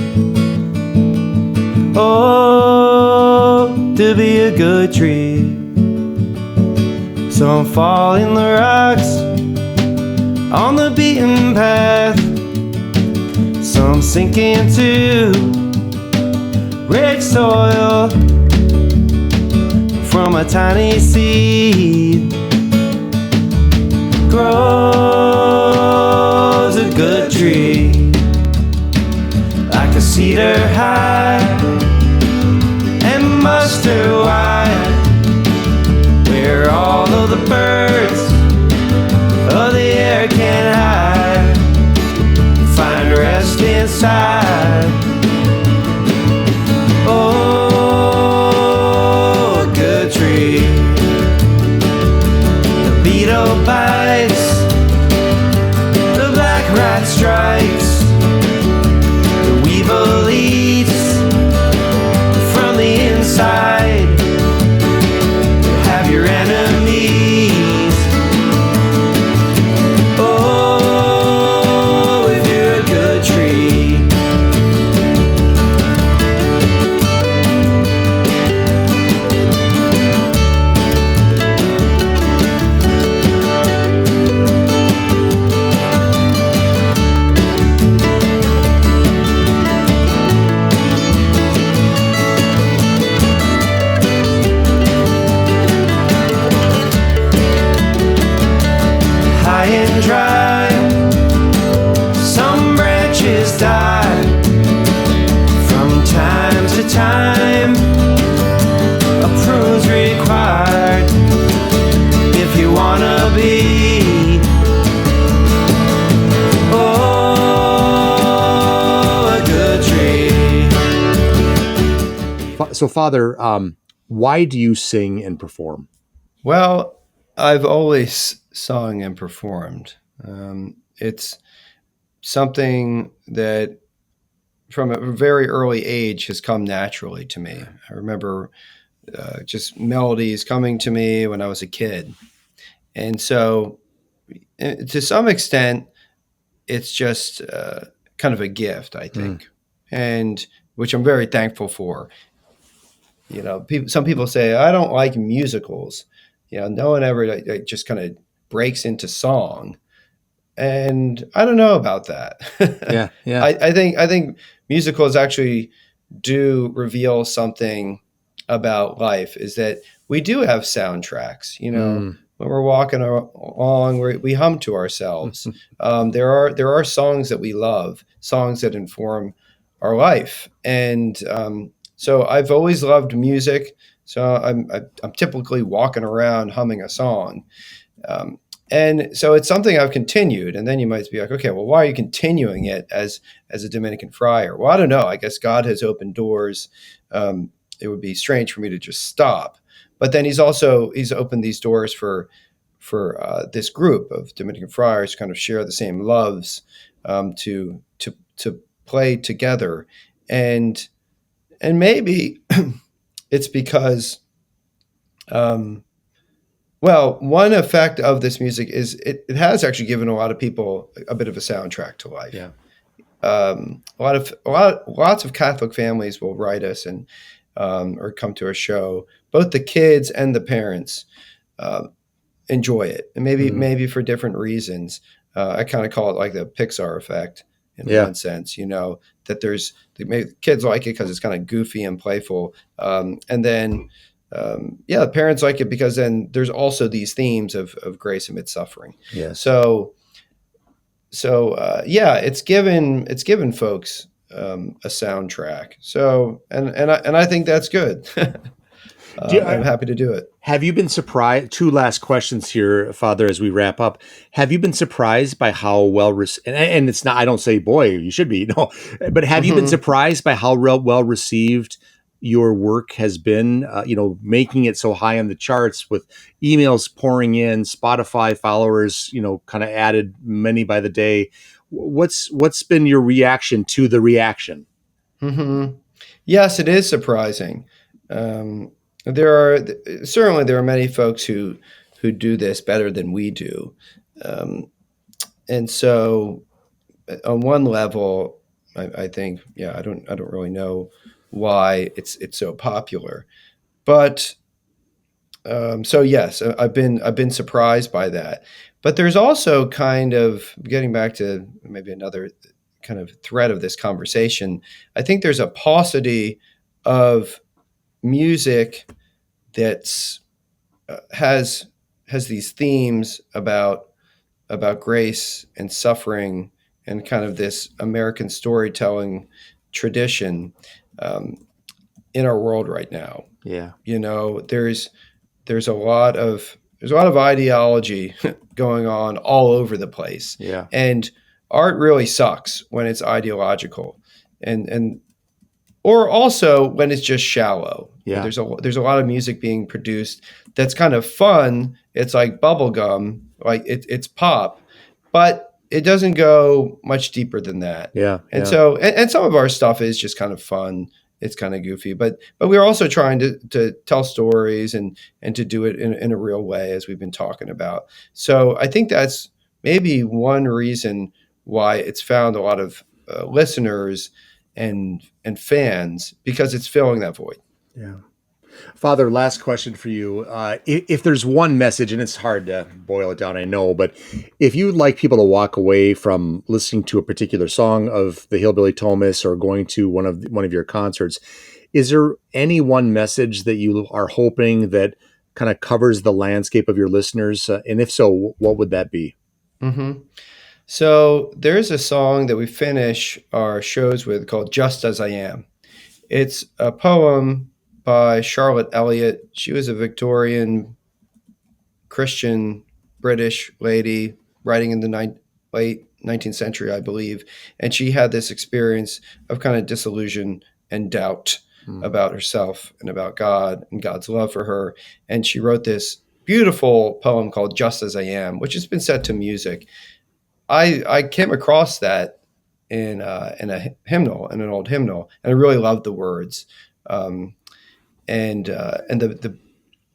to be a good tree. Some fall in the rocks on the beaten path, some sink into rich soil. From a tiny seed grows a good tree, like a cedar high and mustard wide, where all of the birds of the air can hide, find rest inside. The beetle bites, the black rat strikes, the weevil eats from the inside. Have your enemies. If you're a good tree. Dry, some branches die from time to time. A prune's required if you wanna be a good tree. So, Father, why do you sing and perform? Well, I've always sung and performed. It's something that from a very early age has come naturally to me. I remember just melodies coming to me when I was a kid. And so to some extent, it's just kind of a gift, I think, and which I'm very thankful for. Some people say, I don't like musicals. No one ever just kind of breaks into song, and I don't know about that. Yeah. I think musicals actually do reveal something about life, is that we do have soundtracks. When we're walking along, we hum to ourselves. There are songs that we love, songs that inform our life, and so I've always loved music. So I'm typically walking around humming a song. And so it's something I've continued. And then you might be like, okay, well, why are you continuing it as a Dominican friar? Well, I don't know. I guess God has opened doors. It would be strange for me to just stop. But then he's opened these doors for this group of Dominican friars kind of share the same loves, to play together, and maybe it's because, well, one effect of this music is it has actually given a lot of people a bit of a soundtrack to life. Yeah. Lots of Catholic families will write us and or come to a show. Both the kids and the parents enjoy it, and maybe for different reasons. I kind of call it like the Pixar effect in one sense. That kids like it because it's kind of goofy and playful, and then the parents like it because then there's also these themes of grace amid suffering. Yeah. So it's given folks a soundtrack. So and I think that's good. I'm happy to do it. Have you been surprised? Two last questions here, Father, as we wrap up. Have you been surprised by how and it's not, I don't say, boy, you should be, no, but have you been surprised by how well received your work has been, making it so high on the charts with emails pouring in, Spotify followers, kind of added many by the day. What's been your reaction to the reaction? Mm-hmm. Yes, it is surprising. There are many folks who do this better than we do. And so on one level, I think, I don't really know why it's so popular, but so yes, I've been surprised by that. But there's also kind of, getting back to maybe another kind of thread of this conversation, I think there's a paucity of music that's has these themes about grace and suffering and kind of this American storytelling tradition in our world right now. Yeah. There's a lot of ideology going on all over the place. Yeah. And art really sucks when it's ideological, and or also when it's just shallow. Yeah. There's a lot of music being produced that's kind of fun. It's like bubblegum, like it's pop, but it doesn't go much deeper than that. Yeah. And so, and some of our stuff is just kind of fun. It's kind of goofy, but we're also trying to tell stories and to do it in a real way, as we've been talking about. So I think that's maybe one reason why it's found a lot of listeners and fans, because it's filling that void. Yeah. Father, last question for you. If there's one message, and it's hard to boil it down, I know, but if you'd like people to walk away from listening to a particular song of the Hillbilly Thomists or going to one of your concerts, is there any one message that you are hoping that kind of covers the landscape of your listeners? And if so, what would that be? Mm-hmm. So there's a song that we finish our shows with called Just As I Am. It's a poem by Charlotte Elliott. She was a Victorian Christian British lady writing in the late 19th century, I believe. And she had this experience of kind of disillusion and doubt about herself and about God and God's love for her. And she wrote this beautiful poem called Just As I Am, which has been set to music. I came across that in a hymnal, in an old hymnal, and I really loved the words. And the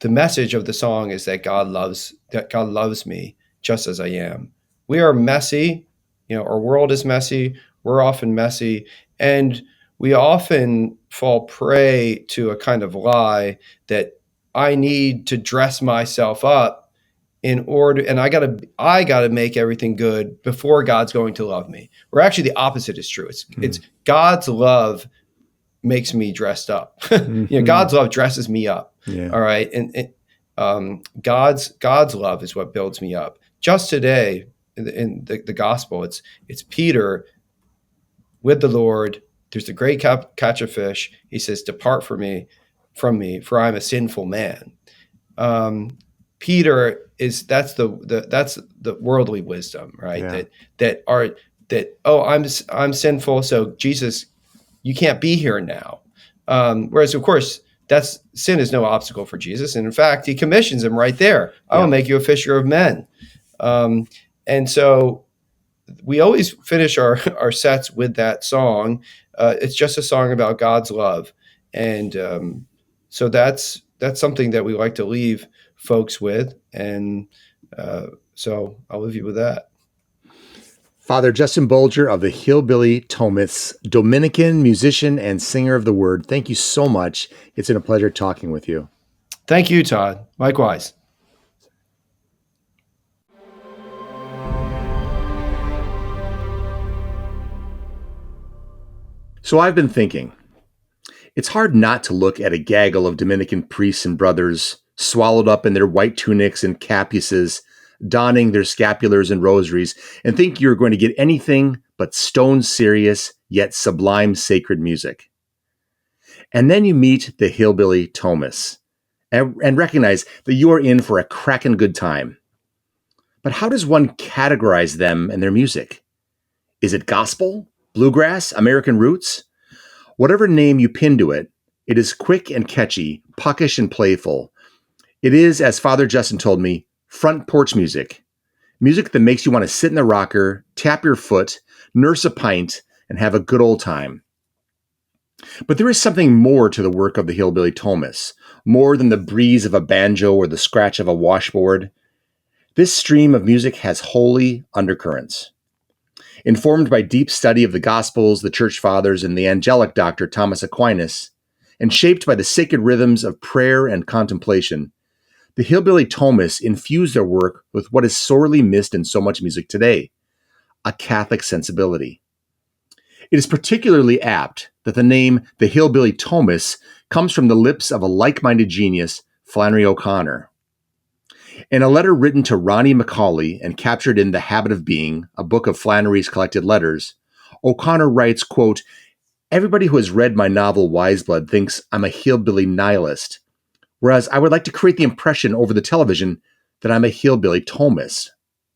message of the song is that God loves me just as I am. We are messy, our world is messy. We're often messy, and we often fall prey to a kind of lie that I need to dress myself up in order, and I gotta make everything good before God's going to love me. Or actually, the opposite is true. It's God's love makes me dressed up. God's love dresses me up. Yeah. All right, and God's love is what builds me up. Just today in the gospel, it's Peter with the Lord. There's the great catch of fish. He says, "Depart from me, for I'm a sinful man." Peter that's the worldly wisdom, right? Yeah. I'm sinful, so Jesus, you can't be here now. Whereas of course sin is no obstacle for Jesus. And in fact, he commissions him right there. I will make you a fisher of men. And so we always finish our sets with that song. It's just a song about God's love. And so that's something that we like to leave folks with. And so I'll leave you with that. Father Justin Bolger of the Hillbilly Thomists, Dominican musician and singer of the word. Thank you so much. It's been a pleasure talking with you. Thank you, Todd. Likewise. So I've been thinking, it's hard not to look at a gaggle of Dominican priests and brothers swallowed up in their white tunics and capuses, donning their scapulars and rosaries, and think you're going to get anything but stone serious yet sublime sacred music. And then you meet the Hillbilly Thomists and recognize that you are in for a crackin' good time. But how does one categorize them and their music? Is it gospel, bluegrass, American roots? Whatever name you pin to it, it is quick and catchy, puckish and playful. It is, as Father Justin told me, front porch music. Music that makes you want to sit in the rocker, tap your foot, nurse a pint, and have a good old time. But there is something more to the work of the Hillbilly Thomists, more than the breeze of a banjo or the scratch of a washboard. This stream of music has holy undercurrents. Informed by deep study of the Gospels, the Church Fathers, and the angelic Dr. Thomas Aquinas, and shaped by the sacred rhythms of prayer and contemplation, the Hillbilly Thomists infuse their work with what is sorely missed in so much music today, a Catholic sensibility. It is particularly apt that the name the Hillbilly Thomists comes from the lips of a like-minded genius, Flannery O'Connor. In a letter written to Ronnie Macaulay and captured in The Habit of Being, a book of Flannery's collected letters, O'Connor writes, quote, "Everybody who has read my novel Wiseblood thinks I'm a hillbilly nihilist, whereas I would like to create the impression over the television that I'm a hillbilly Thomist,"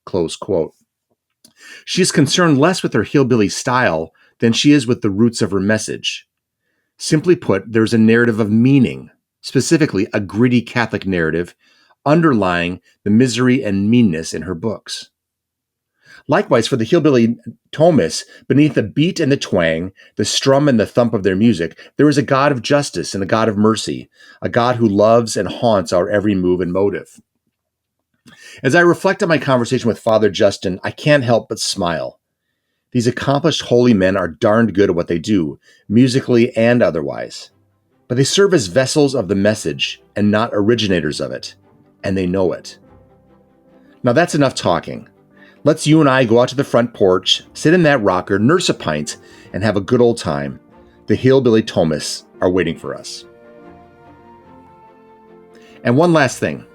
close quote. She is concerned less with her hillbilly style than she is with the roots of her message. Simply put, there's a narrative of meaning, specifically a gritty Catholic narrative, underlying the misery and meanness in her books. Likewise, for the Hillbilly Thomists, beneath the beat and the twang, the strum and the thump of their music, there is a God of justice and a God of mercy, a God who loves and haunts our every move and motive. As I reflect on my conversation with Father Justin, I can't help but smile. These accomplished holy men are darned good at what they do, musically and otherwise. But they serve as vessels of the message and not originators of it, and they know it. Now that's enough talking. Let's you and I go out to the front porch, sit in that rocker, nurse a pint, and have a good old time. The Hillbilly Thomists are waiting for us. And one last thing.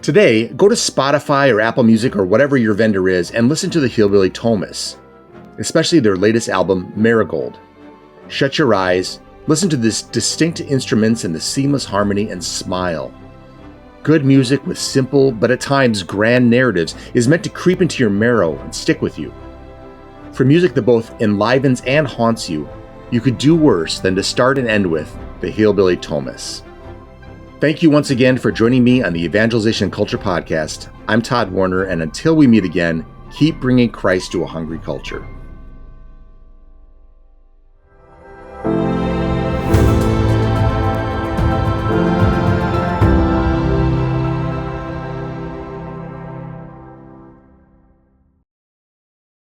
Today, go to Spotify or Apple Music or whatever your vendor is and listen to the Hillbilly Thomists, especially their latest album, Marigold. Shut your eyes, listen to this distinct instruments and the seamless harmony, and smile. Good music with simple, but at times grand narratives is meant to creep into your marrow and stick with you. For music that both enlivens and haunts you, you could do worse than to start and end with the Hillbilly Thomists. Thank you once again for joining me on the Evangelization Culture Podcast. I'm Todd Warner, and until we meet again, keep bringing Christ to a hungry culture.